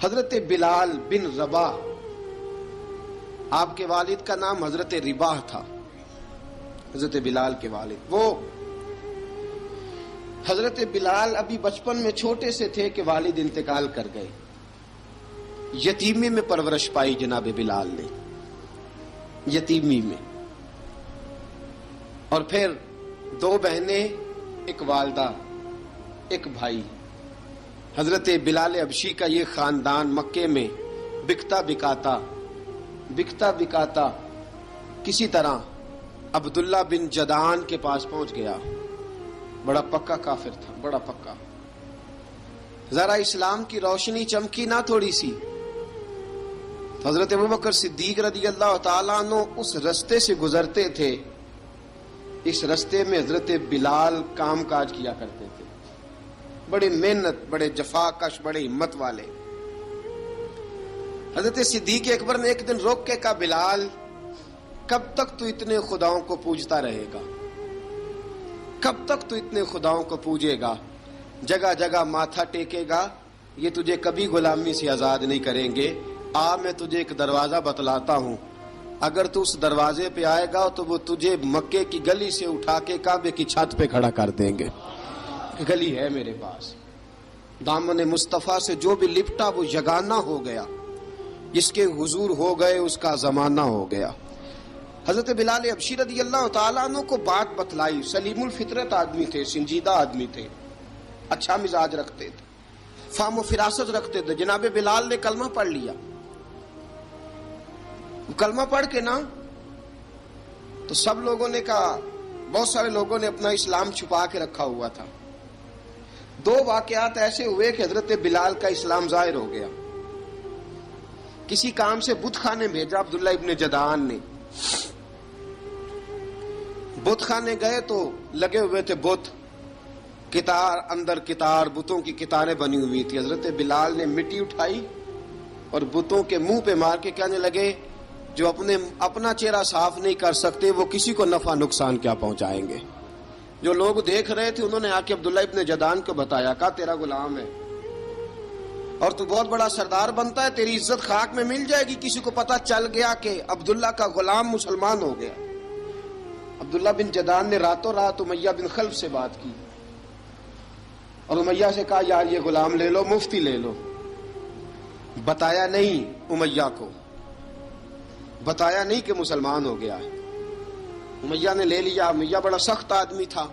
حضرت بلال بن رباح، آپ کے والد کا نام حضرت رباح تھا، حضرت بلال کے والد۔ وہ حضرت بلال ابھی بچپن میں چھوٹے سے تھے کہ والد انتقال کر گئے، یتیمی میں پرورش پائی جناب بلال نے، یتیمی میں، اور پھر 2 بہنیں، ایک والدہ، ایک بھائی۔ حضرت بلال حبشی کا یہ خاندان مکے میں بکتا بکاتا کسی طرح عبداللہ بن جدعان کے پاس پہنچ گیا۔ بڑا پکا کافر تھا، بڑا پکا۔ ذرا اسلام کی روشنی چمکی نہ تھوڑی سی، حضرت ابوبکر صدیق رضی اللہ تعالیٰ عنہ اس رستے سے گزرتے تھے، اس رستے میں حضرت بلال کام کاج کیا کرتے تھے، بڑے محنت، بڑے جفاکش، بڑے ہمت والے۔ حضرت صدیق اکبر نے ایک دن روک کے کہا، بلال کب تک تو اتنے خداؤں کو پوجتا رہے گا؟ کب تک تو اتنے خداؤں کو پوجے گا، جگہ جگہ ماتھا ٹیکے گا؟ یہ تجھے کبھی غلامی سے آزاد نہیں کریں گے۔ میں تجھے ایک دروازہ بتلاتا ہوں، اگر تو اس دروازے پہ آئے گا تو وہ تجھے مکے کی گلی سے اٹھا کے کعبے کی چھت پہ کھڑا کر دیں گے۔ گلی ہے میرے پاس، دامن مصطفیٰ سے جو بھی لپٹا وہ یگانہ ہو گیا، جس کے حضور ہو گئے اس کا زمانہ ہو گیا۔ حضرت بلال حبشی رضی اللہ تعالیٰ عنہ کو بات بتلائی، سلیم الفطرت آدمی تھے، سنجیدہ آدمی تھے، اچھا مزاج رکھتے تھے، فہم و فراست رکھتے تھے۔ جناب بلال نے کلمہ پڑھ لیا، کلمہ پڑھ کے نا تو سب لوگوں نے کہا، بہت سارے لوگوں نے اپنا اسلام چھپا کے رکھا ہوا تھا۔ 2 واقعات ایسے ہوئے کہ حضرت بلال کا اسلام ظاہر ہو گیا۔ کسی کام سے بت خانے بھیجا عبداللہ ابن جدعان نے، بت خانے گئے تو لگے ہوئے تھے بت، کتار اندر کتار، بتوں کی کتاریں بنی ہوئی تھی۔ حضرت بلال نے مٹی اٹھائی اور بتوں کے منہ پہ مار کے کہنے لگے، جو اپنا چہرہ صاف نہیں کر سکتے وہ کسی کو نفع نقصان کیا پہنچائیں گے۔ جو لوگ دیکھ رہے تھے انہوں نے آ کے عبداللہ ابن جدعان کو بتایا، کہا تیرا غلام ہے اور تو بہت بڑا سردار بنتا ہے، تیری عزت خاک میں مل جائے گی۔ کسی کو پتا چل گیا کہ عبداللہ کا غلام مسلمان ہو گیا۔ عبداللہ بن جدعان نے راتوں رات امیہ بن خلف سے بات کی اور امیہ سے کہا، یار یہ غلام لے لو، مفتی لے لو۔ بتایا نہیں امیہ کو، بتایا نہیں کہ مسلمان ہو گیا ہے۔ امیہ نے لے لیا۔ امیہ بڑا سخت آدمی تھا،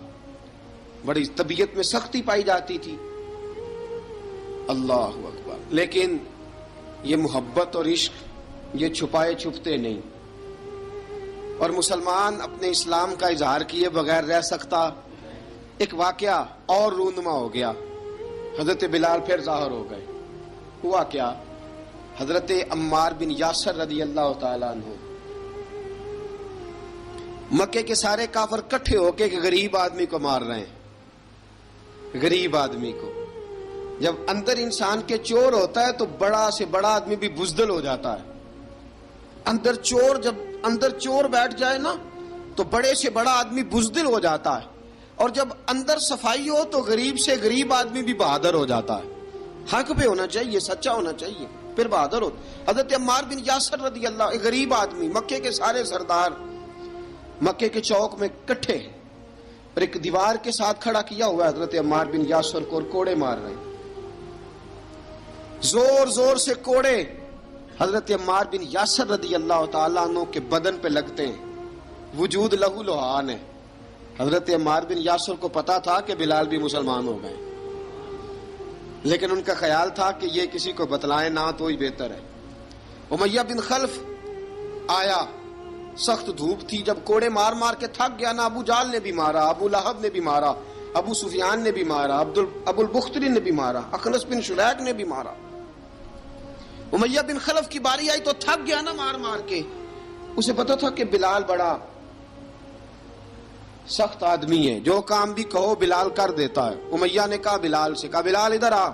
بڑی طبیعت میں سختی پائی جاتی تھی، اللہ اکبر۔ لیکن یہ محبت اور عشق یہ چھپائے چھپتے نہیں، اور مسلمان اپنے اسلام کا اظہار کیے بغیر رہ سکتا۔ ایک واقعہ اور رونما ہو گیا، حضرت بلال پھر ظاہر ہو گئے۔ ہوا کیا؟ حضرت عمار بن یاسر رضی اللہ تعالیٰ عنہ، مکے کے سارے کافر کٹھے ہو کے غریب آدمی کو مار رہے ہیں، غریب آدمی کو۔ جب اندر انسان کے چور ہوتا ہے تو بڑا سے بڑا آدمی بھی بزدل ہو جاتا ہے۔ جب اندر چور بیٹھ جائے نا تو بڑے سے بڑا آدمی بزدل ہو جاتا ہے، اور جب اندر صفائی ہو تو غریب سے غریب آدمی بھی بہادر ہو جاتا ہے۔ حق پہ ہونا چاہیے، سچا ہونا چاہیے، پھر بہادر ہو۔ حضرت عمار بن یاسر رضی اللہ، ایک غریب آدمی، مکے کے سارے سردار مکے کے چوک میں کٹھے اور ایک دیوار کے ساتھ کھڑا کیا ہوا ہے حضرت عمار بن یاسر کو، اور کوڑے مار رہے ہیں، زور زور سے کوڑے حضرت عمار بن یاسر رضی اللہ تعالیٰ عنہ کے بدن پہ لگتے ہیں، وجود لہو لہان ہے۔ حضرت عمار بن یاسر کو پتا تھا کہ بلال بھی مسلمان ہو گئے، لیکن ان کا خیال تھا کہ یہ کسی کو بتلائے نہ تو ہی بہتر ہے۔ امیہ بن خلف آیا، سخت دھوپ تھی، جب کوڑے مار مار کے تھک گیا نا، ابو جال نے بھی مارا، ابو لہب نے بھی مارا، ابو سفیان نے بھی مارا، ابو البختری نے بھی مارا، اخنس بن شلیک نے بھی مارا۔ امیہ بن خلف کی باری آئی تو تھک گیا نا مار مار کے، اسے پتا تھا کہ بلال بڑا سخت آدمی ہے، جو کام بھی کہو بلال کر دیتا ہے۔ امیہ نے کہا بلال سے، کہا بلال ادھر آ۔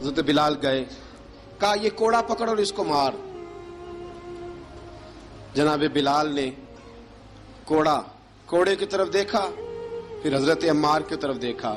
حضرت بلال گئے، کہا یہ کوڑا پکڑ اور اس کو مار۔ جناب بلال نے کوڑے کی طرف دیکھا، پھر حضرت عمار کی طرف دیکھا،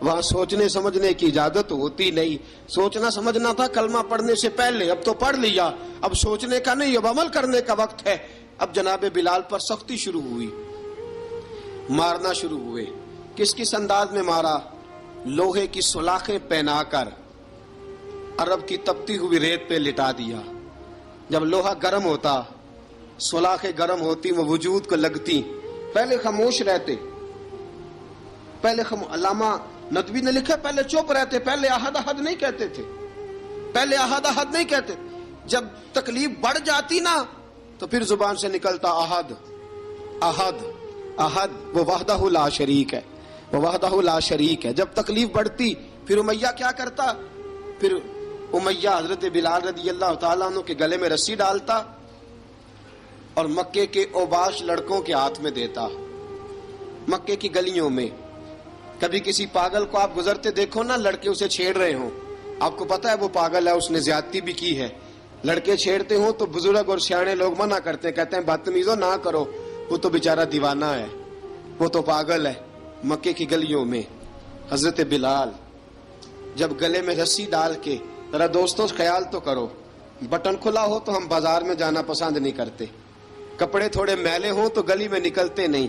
وہاں سوچنے سمجھنے کی اجازت ہوتی نہیں. سوچنا سمجھنا تھا کلمہ پڑھنے سے پہلے، اب تو پڑھ لیا، اب سوچنے کا نہیں، اب عمل کرنے کا وقت ہے. اب جناب بلال پر سختی شروع ہوئی، مارنا شروع ہوئے. کس کس انداز میں مارا؟ لوہے کی سلاخیں پہنا کر عرب کی تپتی ہوئی ریت پہ لٹا دیا. جب لوہا گرم ہوتا، سلاخیں گرم ہوتی، وہ وجود کو لگتی. پہلے خاموش رہتے، پہلے علامہ ندوی نے لکھا پہلے چپ رہتے، پہلے احد احد نہیں کہتے تھے، پہلے احد احد نہیں کہتے. جب تکلیف بڑھ جاتی نا تو پھر زبان سے نکلتا احد احد احد. وہ وحدہ لا شریک ہے، وہ وحدہ لا شریک ہے. جب تکلیف بڑھتی پھر امیہ کیا کرتا؟ پھر امیہ حضرت بلال رضی اللہ تعالیٰ عنہ کے گلے میں رسی ڈالتا اور مکے کے اوباش لڑکوں کے ہاتھ میں دیتا. مکے کی گلیوں میں کبھی کسی پاگل کو آپ گزرتے دیکھو نا، لڑکے اسے چھیڑ رہے ہوں، آپ کو پتا ہے وہ پاگل ہے، اس نے زیادتی بھی کی ہے. لڑکے چھیڑتے ہوں تو بزرگ اور سیانے لوگ منع کرتے ہیں، کہتے ہیں بدتمیزوں نہ کرو، وہ تو بیچارہ دیوانہ ہے، وہ تو پاگل ہے. مکے کی گلیوں میں حضرت بلال جب گلے میں رسی ڈال کے، ذرا دوستوں خیال تو کرو، بٹن کھلا ہو تو ہم بازار میں جانا پسند نہیں کرتے، کپڑے تھوڑے میلے ہوں تو گلی میں نکلتے نہیں.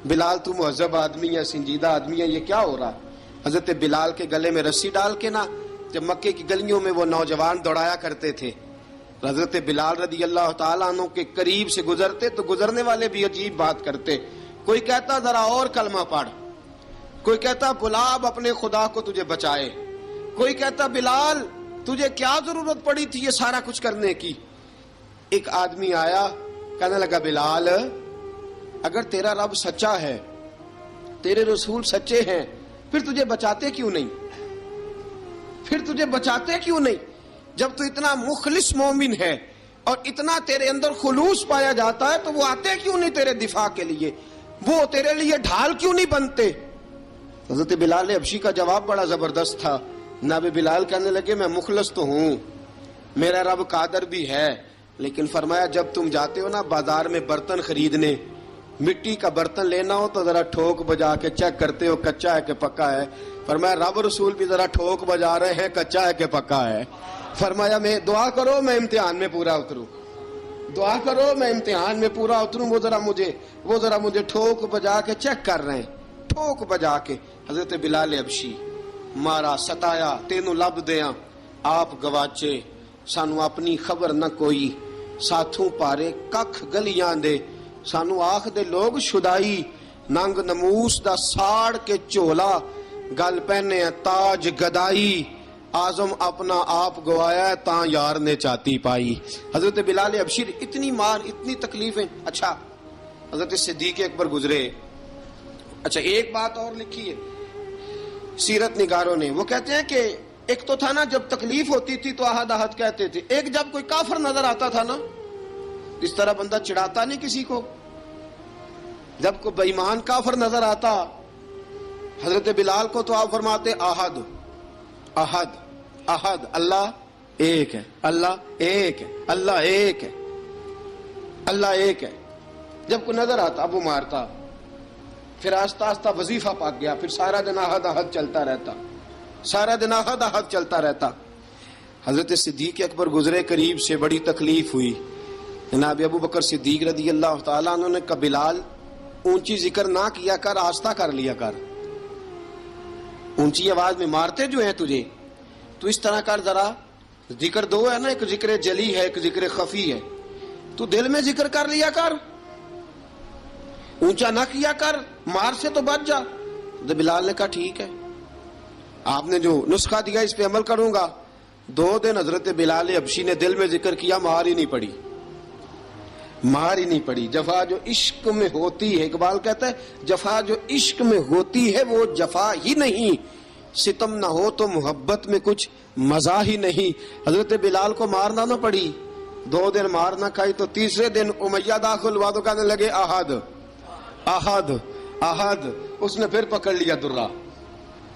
بلال تو مہذب آدمی ہے، سنجیدہ آدمی ہے، یہ کیا ہو رہا؟ حضرت بلال کے گلے میں رسی ڈال کے نا، جب مکے کی گلیوں میں وہ نوجوان دوڑایا کرتے تھے، حضرت بلال رضی اللہ تعالیٰ عنہ کے قریب سے گزرتے تو گزرنے والے بھی عجیب بات کرتے. کوئی کہتا ذرا اور کلمہ پڑھ، کوئی کہتا بلا اب اپنے خدا کو تجھے بچائے، کوئی کہتا بلال تجھے کیا ضرورت پڑی تھی یہ سارا کچھ کرنے کی. ایک آدمی آیا کہنے لگا بلال اگر تیرا رب سچا ہے، تیرے رسول سچے ہیں، پھر تجھے بچاتے کیوں نہیں؟ پھر تجھے بچاتے کیوں نہیں؟ جب تو اتنا مخلص مومن ہے اور اتنا تیرے اندر خلوص پایا جاتا ہے تو وہ آتے کیوں نہیں تیرے دفاع کے لیے؟ وہ تیرے لیے ڈھال کیوں نہیں بنتے؟ حضرت بلال حبشی کا جواب بڑا زبردست تھا. جناب بلال کہنے لگے میں مخلص تو ہوں، میرا رب قادر بھی ہے، لیکن فرمایا جب تم جاتے ہو نا بازار میں برتن خریدنے، مٹی کا برتن لینا ہو تو ذرا ٹھوک بجا کے چیک کرتے ہو کچا ہے کہ پکا ہے. فرمایا رب رسول بھی ذرا ٹھوک بجا رہے ہیں کچا ہے کہ پکا ہے. فرمایا میں دعا کرو میں امتحان میں پورا اتروں، دعا کرو میں امتحان میں پورا اتروں. وہ ذرا مجھے ٹھوک بجا کے چیک کر رہے ہیں، ٹھوک بجا کے. حضرت بلال حبشی مارا ستایا تینوں لب دیاں آپ گواچے، سانو اپنی خبر نہ کوئی، ساتھوں پارے ککھ گلیاں دے، سانو آخ دے لوگ شدائی، ننگ نموس دا ساڑ کے چولا، گل پہنے تاج گدائی، آزم اپنا آپ گوایا ہے تاں یار نے چاتی پائی. حضرت بلال حبشی اتنی مار اتنی تکلیفیں. اچھا حضرت صدیق اکبر گزرے. اچھا ایک بات اور لکھی ہے سیرت نگاروں نے، وہ کہتے ہیں کہ ایک تو تھا نا جب تکلیف ہوتی تھی تو احد احد کہتے تھے، ایک جب کوئی کافر نظر آتا تھا نا، اس طرح بندہ چڑھاتا نہیں کسی کو، جب کوئی بے ایمان کافر نظر آتا حضرت بلال کو تو آپ فرماتے احد احد احد، اللہ ایک ہے، اللہ ایک ہے، اللہ ایک ہے، اللہ ایک ہے. جب کوئی نظر آتا اب وہ مارتا. پھر آہستہ آہستہ وظیفہ پاک گیا، پھر سارا دن احد احد چلتا رہتا، سارا دن احد احد چلتا رہتا. حضرت صدیق اکبر گزرے قریب سے، بڑی تکلیف ہوئی. جناب ابو بکر صدیق رضی اللہ تعالیٰ عنہ نے کہا بلال اونچی ذکر نہ کیا کر، آہستہ کر لیا کر، اونچی آواز میں مارتے جو ہیں تجھے تو اس طرح کر، ذرا ذکر دو ہے نا، ایک ذکر جلی ہے ایک ذکر خفی ہے، تو دل میں ذکر کر لیا کر، اونچا نہ کیا کر، مار سے تو بچ جا. تو بلال نے کہا ٹھیک ہے، آپ نے جو نسخہ دیا اس پہ عمل کروں گا. 2 دن حضرت بلال حبشی نے دل میں ذکر کیا، مار ہی نہیں پڑی، مار ہی نہیں پڑی. جفا جو عشق میں ہوتی ہے، اقبال کہتا ہے جفا جو عشق میں ہوتی ہے وہ جفا ہی نہیں، ستم نہ ہو تو محبت میں کچھ مزہ ہی نہیں. حضرت بلال کو مارنا نہ پڑی، 2 دن مار نہ کھائی تو تیسرے دن امیہ داخل ہوا تو کہنے لگے احد احد احد. اس نے پھر پکڑ لیا درہ،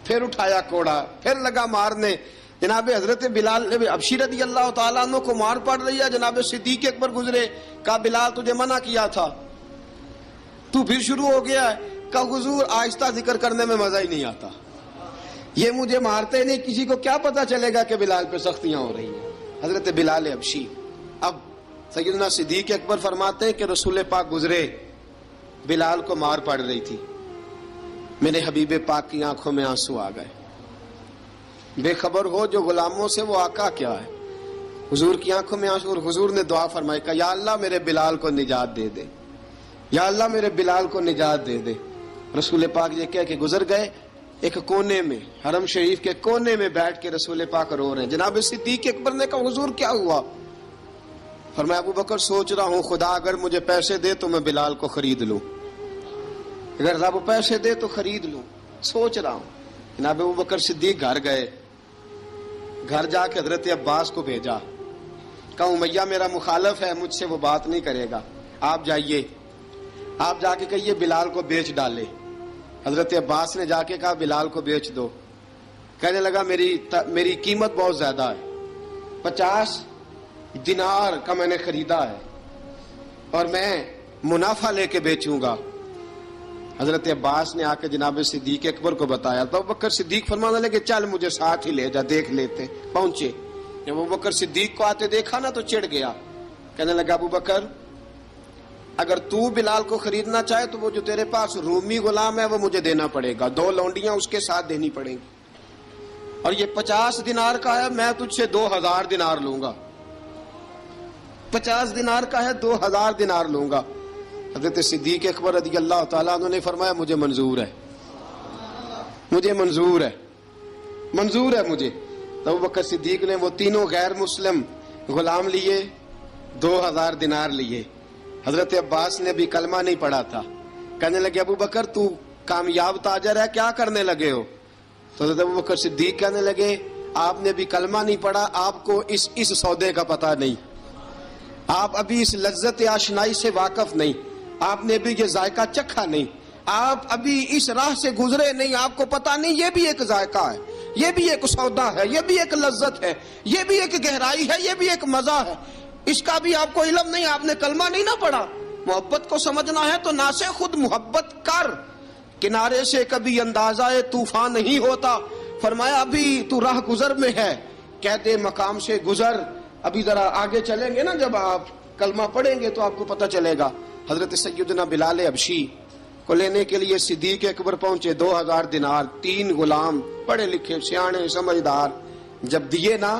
پھر اٹھایا کوڑا، پھر لگا مارنے. جناب حضرت بلال حبشی رضی اللہ تعالیٰ عنہ کو مار پڑ رہی ہے. جناب صدیق اکبر گزرے، کہا بلال تجھے منع کیا تھا، تو پھر شروع ہو گیا ہے. کہا حضور آہستہ ذکر کرنے میں مزہ ہی نہیں آتا، یہ مجھے مارتے نہیں، کسی کو کیا پتا چلے گا کہ بلال پہ سختیاں ہو رہی ہیں. حضرت بلال حبشی. اب سیدنا صدیق اکبر فرماتے ہیں کہ رسول پاک گزرے، بلال کو مار پڑ رہی تھی، میرے حبیب پاک کی آنکھوں میں آنسو آ گئے. بے خبر ہو جو غلاموں سے وہ آقا کیا ہے. حضور کی آنکھوں میں آنسو، اور حضور نے دعا فرمائی کہ یا اللہ میرے بلال کو نجات دے دے، یا اللہ میرے بلال کو نجات دے دے. رسول پاک یہ کہہ کے گزر گئے. ایک کونے میں، حرم شریف کے کونے میں بیٹھ کے رسول پاک رو رہے ہیں. جناب صدیق اکبر نے کہا حضور کیا ہوا؟ فرمایا ابو بکر سوچ رہا ہوں خدا اگر مجھے پیسے دے تو میں بلال کو خرید لوں، اگر رب پیسے دے تو خرید لوں، سوچ رہا ہوں. جناب ابو بکر صدیق گھر گئے، گھر جا کے حضرت عباس کو بھیجا، کہا امیہ میرا مخالف ہے، مجھ سے وہ بات نہیں کرے گا، آپ جائیے، آپ جا کے کہیے بلال کو بیچ ڈالے. حضرت عباس نے جا کے کہا بلال کو بیچ دو. کہنے لگا میری قیمت بہت زیادہ ہے، 50 دینار کا میں نے خریدا ہے اور میں منافع لے کے بیچوں گا. حضرت عباس نے آ کے جناب صدیق اکبر کو بتایا تو ابو بکر صدیق فرمانے لگے چل مجھے ساتھ ہی لے جا، دیکھ لیتے. پہنچے، جب ابو بکر صدیق کو آتے دیکھا نا تو چڑ گیا. کہنے لگا ابو بکر اگر تو بلال کو خریدنا چاہے تو وہ جو تیرے پاس رومی غلام ہے وہ مجھے دینا پڑے گا، 2 لونڈیاں اس کے ساتھ دینی پڑیں گی، اور یہ 50 دینار کا ہے، میں تجھ سے 2000 دینار لوں گا. 50 دینار کا ہے، 2000 دینار لوں گا. حضرت صدیق اکبر رضی اللہ تعالیٰ عنہ نے فرمایا مجھے منظور ہے، مجھے منظور ہے، منظور ہے مجھے. تو ابو بکر صدیق نے وہ تینوں غیر مسلم غلام لیے، 2000 دینار لیے. حضرت عباس نے بھی کلمہ نہیں پڑھا تھا. کہنے لگے ابو بکر تو کامیاب تاجر ہے، کیا کرنے لگے ہو؟ تو حضرت ابو بکر صدیق کہنے لگے آپ نے بھی کلمہ نہیں پڑھا، آپ کو اس سودے کا پتہ نہیں، آپ ابھی اس لذت آشنائی سے واقف نہیں، آپ نے بھی یہ ذائقہ چکھا نہیں، آپ ابھی اس راہ سے گزرے نہیں، آپ کو پتہ نہیں یہ بھی ایک ذائقہ ہے، یہ بھی ایک سودا ہے، یہ بھی ایک لذت ہے، یہ بھی ایک گہرائی ہے، یہ بھی ایک مزہ ہے، اس کا بھی آپ کو علم نہیں، آپ نے کلمہ نہیں نہ پڑھا. محبت کو سمجھنا ہے تو نہ سے خود محبت کر، کنارے سے کبھی اندازہ طوفان نہیں ہوتا. فرمایا ابھی تو راہ گزر میں ہے، کہتے مقام سے گزر، ابھی ذرا آگے چلیں گے نا، جب آپ کلمہ پڑھیں گے تو آپ کو پتہ چلے گا. حضرت سیدنا بلال حبشی کو لینے کے لیے صدیق اکبر پہنچے، 2000 دینار، 3 غلام پڑھے لکھے سیانے سمجھدار. جب دیے نا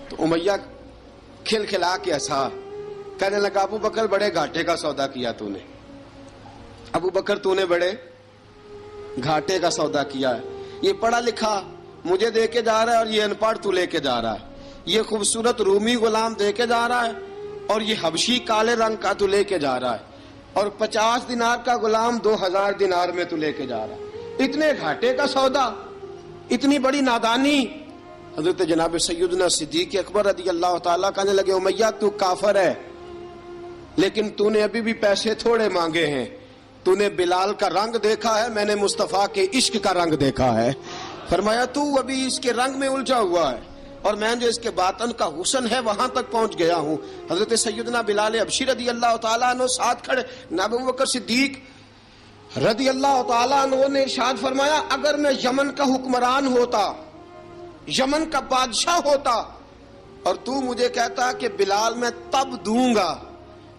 تو امیہ کھل کھلا کے ہنسا. کہنے لگا ابو بکر بڑے گھاٹے کا سودا کیا تو نے، ابو بکر تو نے بڑے گھاٹے کا سودا کیا ہے. یہ پڑھا لکھا مجھے دے کے جا رہا ہے اور یہ ان پڑھ تو لے کے جا رہا ہے، یہ خوبصورت رومی غلام دے کے جا رہا ہے اور یہ حبشی کالے رنگ کا تو لے کے جا رہا ہے، اور 50 دینار کا غلام 2000 دینار میں تو لے کے جا رہا ہے. اتنے گھاٹے کا سودا، اتنی بڑی نادانی. حضرت جناب سیدنا صدیق اکبر رضی اللہ تعالیٰ کہنے لگے امیہ تو کافر ہے، لیکن تو نے ابھی بھی پیسے تھوڑے مانگے ہیں، تو نے بلال کا رنگ دیکھا ہے، میں نے مصطفیٰ کے عشق کا رنگ دیکھا ہے. فرمایا تو ابھی اس کے رنگ میں الجھا ہوا ہے اور میں جو اس کے باطن کا حسن ہے وہاں تک پہنچ گیا ہوں. حضرت سیدنا بلال حبشی رضی اللہ تعالیٰ عنہ ساتھ کھڑے. ابو بکر صدیق رضی اللہ تعالیٰ عنہ نے ارشاد فرمایا اگر میں یمن کا حکمران ہوتا، یمن کا بادشاہ ہوتا، اور تو مجھے کہتا کہ بلال میں تب دوں گا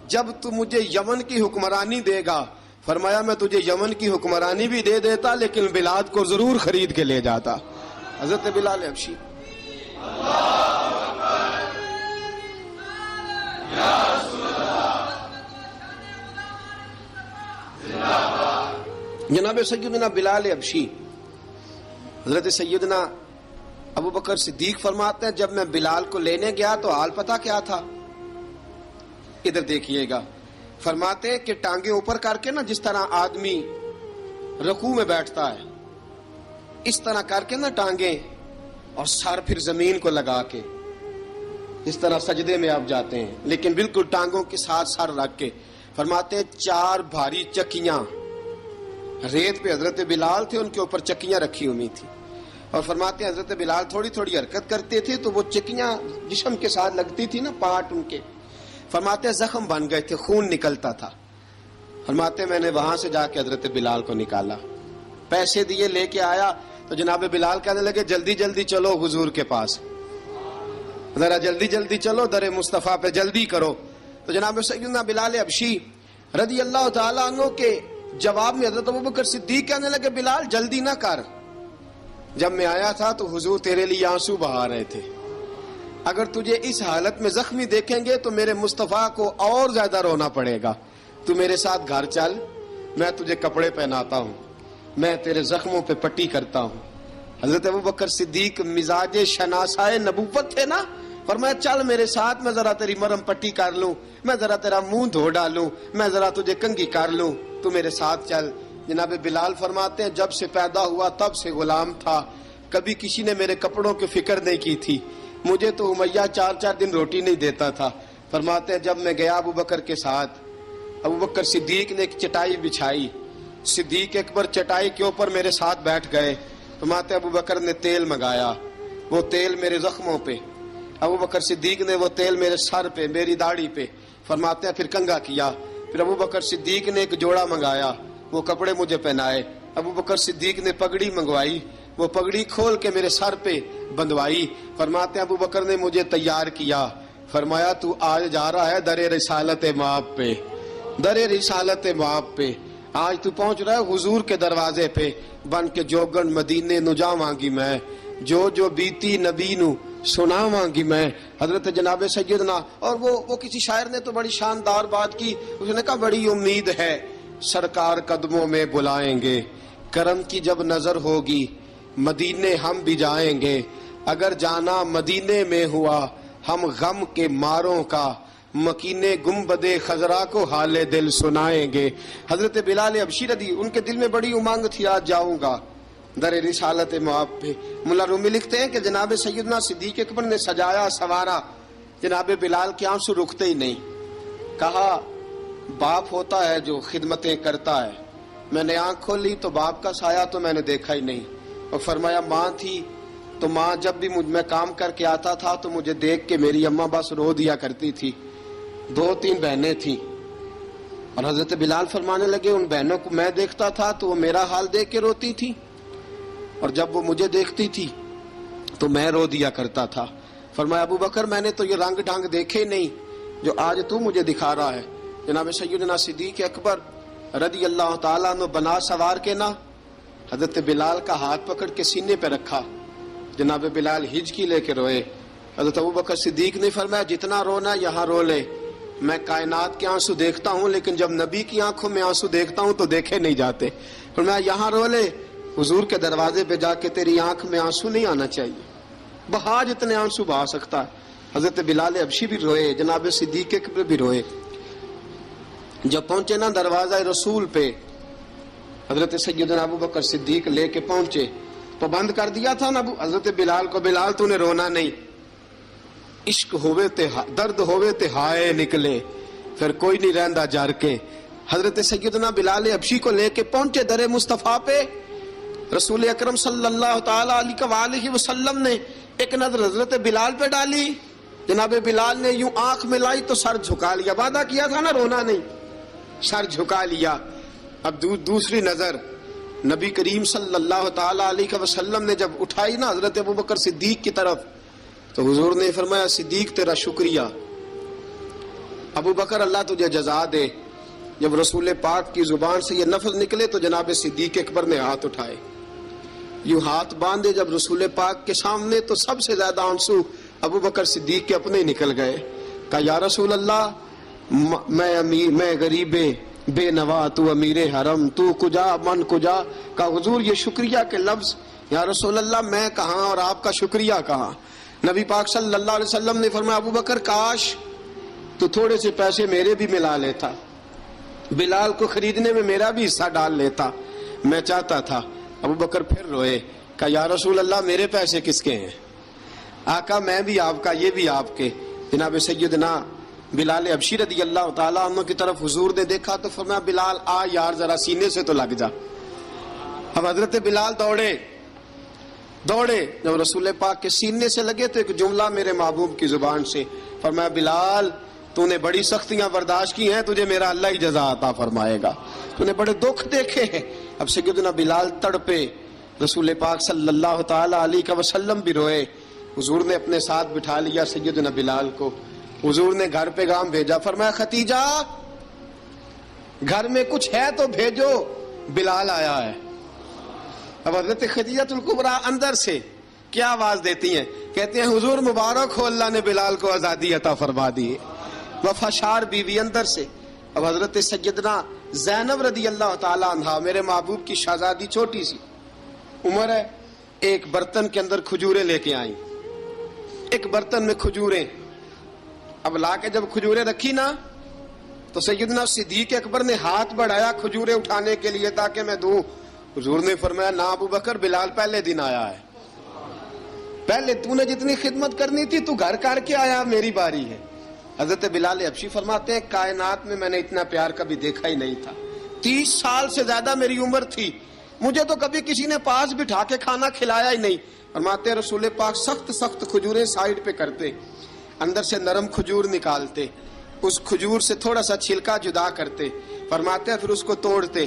جب تو مجھے یمن کی حکمرانی دے گا. فرمایا میں تجھے یمن کی حکمرانی بھی دے دیتا لیکن بلال کو ضرور خرید کے لے جاتا. حضرت بلال حبشی. جناب سیدنا بلال حبشی، حضرت سیدنا ابو بکر صدیق فرماتے ہیں جب میں بلال کو لینے گیا تو حال پتہ کیا تھا؟ ادھر دیکھیے گا. فرماتے ہیں کہ ٹانگیں اوپر کر کے نا، جس طرح آدمی رکوع میں بیٹھتا ہے اس طرح کر کے نا ٹانگیں، اور سر پھر زمین کو لگا کے اس طرح سجدے میں آپ جاتے ہیں، لیکن بالکل ٹانگوں کے ساتھ سر رکھ کے. فرماتے ہیں 4 بھاری چکیاں ریت پہ حضرت بلال تھے، ان کے اوپر چکیاں رکھی ہوئی تھی، اور فرماتے ہیں حضرت بلال تھوڑی تھوڑی حرکت کرتے تھے تو وہ چکیاں جسم کے ساتھ لگتی تھی نا، پارٹ ان کے. فرماتے ہیں زخم بن گئے تھے، خون نکلتا تھا. فرماتے ہیں میں نے وہاں سے جا کے حضرت بلال کو نکالا. پیسے دیے لے کے آیا تو جناب بلال کہنے لگے جلدی جلدی چلو حضور کے پاس، ذرا جلدی جلدی چلو در مصطفیٰ پہ جلدی کرو. تو جناب سیدنا بلال حبشی رضی اللہ تعالیٰ عنہ کے جواب میں حضرت ابوبکر صدیق کہنے لگے بلال جلدی نہ کر، جب میں آیا تھا تو حضور تیرے لیے آنسو بہا رہے تھے، اگر تجھے اس حالت میں زخمی دیکھیں گے تو میرے مصطفیٰ کو اور زیادہ رونا پڑے گا، تو میرے ساتھ گھر چل، میں تجھے کپڑے پہناتا ہوں، میں تیرے زخموں پہ پٹی کرتا ہوں. حضرت ابوبکر صدیق مزاج شناسائے نبوت تھے نا، فرمایا چل میرے ساتھ، میں ذرا تیری مرم پٹی کر لوں، میں ذرا تیرا منہ دھو ڈالوں، میں ذرا تجھے کنگھی کر لوں، تو میرے ساتھ چل. جناب بلال فرماتے ہیں جب سے پیدا ہوا تب سے غلام تھا، کبھی کسی نے میرے کپڑوں کی فکر نہیں کی تھی، مجھے تو امیہ 4 دن روٹی نہیں دیتا تھا. فرماتے ہیں جب میں گیا ابو بکر کے ساتھ، ابو بکر صدیق نے ایک چٹائی بچھائی، صدیق اکبر چٹائی کے اوپر میرے ساتھ بیٹھ گئے. فرماتے ابو بکر نے تیل منگایا، وہ تیل میرے زخموں پہ، ابو بکر صدیق نے وہ تیل میرے سر پہ، میری داڑھی پہ. فرماتے ہیں پھر کنگھا کیا، پھر ابو بکر صدیق نے ایک جوڑا منگایا، وہ کپڑے مجھے پہنائے. ابو بکر صدیق نے پگڑی منگوائی، وہ پگڑی کھول کے میرے سر پہ بندھوائی. فرماتے ہیں ابو بکر نے مجھے تیار کیا، فرمایا تو آج جا رہا ہے در رسالت مآب پہ، در رسالت مآب پہ، آج تو پہنچ رہا ہے حضور کے دروازے پہ، بن کے جوگن مدینے نو جاواں گی میں، جو بیتی نبی نو سناواں گی میں. حضرت جناب سیدنا، اور وہ کسی شاعر نے تو بڑی شاندار بات کی، اس نے کہا بڑی امید ہے سرکار قدموں میں بلائیں گے، کرم کی جب نظر ہوگی مدینے ہم بھی جائیں گے، اگر جانا مدینے میں ہوا ہم غم کے ماروں کا مکینے گنبد خضرا کو حال دل سنائیں گے. حضرت بلال حبشی رضی ان کے دل میں بڑی امنگ تھی آج جاؤں گا در رسالت مآب پہ. ملا رومی لکھتے ہیں کہ جناب سیدنا صدیق اکبر نے سجایا سوارا، جناب بلال کے آنسو رکتے ہی نہیں. کہا باپ ہوتا ہے جو خدمتیں کرتا ہے، میں نے آنکھ کھولی تو باپ کا سایہ تو میں نے دیکھا ہی نہیں. اور فرمایا ماں تھی تو ماں جب بھی میں کام کر کے آتا تھا تو مجھے دیکھ کے میری اماں بس رو دیا کرتی تھی. 2-3 بہنیں تھیں، اور حضرت بلال فرمانے لگے ان بہنوں کو میں دیکھتا تھا تو وہ میرا حال دیکھ کے روتی تھی، اور جب وہ مجھے دیکھتی تھی تو میں رو دیا کرتا تھا. فرمایا ابو بکر میں نے تو یہ رنگ ڈھنگ دیکھے نہیں جو آج تو مجھے دکھا رہا ہے. جناب سیدنا صدیق اکبر رضی اللہ تعالیٰ عنہ بنا سوار کے نا حضرت بلال کا ہاتھ پکڑ کے سینے پہ رکھا، جناب بلال ہجکی لے کے روئے. حضرت ابو بکر صدیق نے فرمایا جتنا رونا یہاں رو لے، میں کائنات کے آنسو دیکھتا ہوں لیکن جب نبی کی آنکھوں میں آنسو دیکھتا ہوں تو دیکھے نہیں جاتے. فرمایا یہاں رو لے، حضور کے دروازے پہ جا کے تیری آنکھ میں آنسو نہیں آنا چاہیے، بہا جتنے آنسو بہا سکتا ہے. حضرت بلال حبشی بھی روئے، جناب صدیق اکبر بھی روئے. جب پہنچے نا دروازہ رسول پہ، حضرت سیدنا ابو بکر صدیق لے کے پہنچے تو بند کر دیا تھا نا حضرت بلال کو، بلال تو نے رونا نہیں، عشق ہوئے تے درد ہوئے تے ہائے نکلے، پھر کوئی نہیں رہندا جار کے. حضرت سیدنا بلال حبشی کو لے کے پہنچے در مصطفیٰ پہ. رسول اکرم صلی اللہ تعالی علیہ وسلم نے ایک نظر حضرت بلال پہ ڈالی، جناب بلال نے یوں آنکھ ملائی تو سر جھکا لیا، وعدہ کیا تھا نا رونا نہیں، سر جھکا لیا. اب دوسری نظر نبی کریم صلی اللہ تعالی علیہ وسلم نے جب اٹھائی نا حضرت ابوبکر صدیق کی طرف تو حضور نے فرمایا صدیق تیرا شکریہ، ابو بکر اللہ تجھے جزا دے. جب رسول پاک کی زبان سے یہ لفظ نکلے تو جناب صدیق اکبر نے ہاتھ اٹھائے، یوں ہاتھ باندھے جب رسول پاک کے سامنے تو سب سے زیادہ آنسو ابو بکر صدیق کے اپنے نکل گئے. کہا یا رسول اللہ میں غریب بے نوا، تو امیر حرم، تو کجا من کجا. کہا حضور یہ شکریہ کے لفظ، یا رسول اللہ میں کہاں اور آپ کا شکریہ کہاں. نبی پاک صلی اللہ علیہ وسلم نے فرمایا ابو بکر کاش تو تھوڑے سے پیسے میرے بھی ملا لیتا، بلال کو خریدنے میں میرا بھی حصہ ڈال لیتا، میں چاہتا تھا. ابو بکر پھر روئے. کہا یا رسول اللہ میرے پیسے کس کے ہیں؟ آقا میں بھی آپ کا، یہ بھی آپ کے. جناب سیدنا بلال حبشی رضی اللہ تعالیٰ عنہ کی طرف حضور نے دیکھا تو فرمایا بلال آ یار ذرا سینے سے تو لگ جا. اب حضرت بلال دوڑے، جب رسول پاک کے سینے سے لگے تو ایک جملہ میرے محبوب کی زبان سے فرمایا بلال تو نے بڑی سختیاں برداشت کی ہیں، تجھے میرا اللہ ہی جزا عطا فرمائے گا، تو نے بڑے دکھ دیکھے ہیں۔ اب سیدنا بلال تڑپے، رسول پاک صلی اللہ تعالی علیہ وسلم بھی روئے۔ حضور نے اپنے ساتھ بٹھا لیا سیدنا بلال کو، حضور نے گھر پیغام بھیجا، فرمایا ختیجہ گھر میں کچھ ہے تو بھیجو، بلال آیا ہے۔ اب حضرت خدیجہ الکبریٰ اندر سے کیا آواز دیتی ہیں؟ کہتے ہیں حضور مبارک ہو، اللہ نے بلال کو آزادی عطا فرما دی ہے۔ وفاشار بیوی اندر سے۔ اب حضرت سیدنا زینب رضی اللہ تعالی عنہا، میرے محبوب کی شہزادی، چھوٹی سی عمر ہے، ایک برتن کے اندر کھجوریں لے کے آئیں، ایک برتن میں کھجوریں۔ اب لا کے جب کھجوریں رکھی نا تو سیدنا صدیق اکبر نے ہاتھ بڑھایا کھجوریں اٹھانے کے لیے تاکہ میں دوں۔ حضور نے فرمایا نہ ابو بکر، بلال پہلے دن آیا ہے، پہلے تو نے جتنی خدمت کرنی تھی تو گھر کر کے آیا، میری باری ہے۔ حضرت بلال حبشی فرماتے ہیں کائنات میں نے اتنا پیار کبھی دیکھا ہی نہیں تھا، 30 سال سے زیادہ میری عمر تھی، مجھے تو کبھی کسی نے پاس بٹھا کے کھانا کھلایا ہی نہیں۔ فرماتے ہیں رسول پاک سخت سخت کھجوریں سائیڈ پہ کرتے، اندر سے نرم کھجور نکالتے، اس کھجور سے تھوڑا سا چھلکا جدا کرتے، فرماتے ہیں پھر اس کو توڑتے،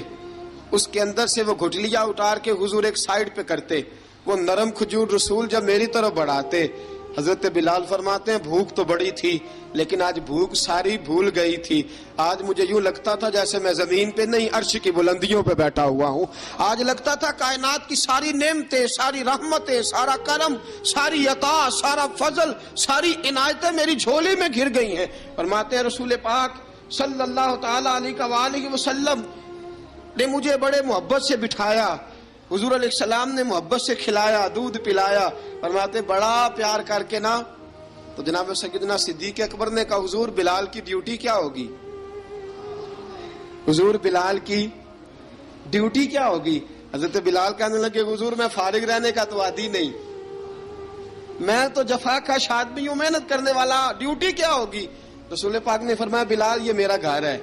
اس کے اندر سے وہ گھٹلیاں اتار کے حضور ایک سائیڈ پہ کرتے، وہ نرم کھجور رسول جب میری طرف بڑھاتے، حضرت بلال فرماتے ہیں بھوک تو بڑی تھی لیکن آج بھوک ساری بھول گئی تھی، آج مجھے یوں لگتا تھا جیسے میں زمین پہ نہیں عرش کی بلندیوں پہ بیٹھا ہوا ہوں، آج لگتا تھا کائنات کی ساری نعمتیں، ساری رحمتیں، سارا کرم، ساری عطا، سارا فضل، ساری عنایتیں میری جھولی میں گر گئی ہیں۔ فرماتے ہیں رسول پاک صلی اللہ تعالی علیہ وآلہ وسلم نے مجھے بڑے محبت سے بٹھایا، حضور علیہ السلام نے محبت سے کھلایا، دودھ پلایا، فرماتے بڑا پیار کر کے نا، تو جناب سیدنا صدیق اکبر نے کہا حضور بلال کی ڈیوٹی کیا ہوگی؟ حضور بلال کی ڈیوٹی کیا ہوگی؟ حضرت بلال کہنے لگے حضور میں فارغ رہنے کا تو عادی نہیں، میں تو جفا کش آدمی ہوں، محنت کرنے والا، ڈیوٹی کیا ہوگی؟ رسول پاک نے فرمایا بلال یہ میرا گھر ہے،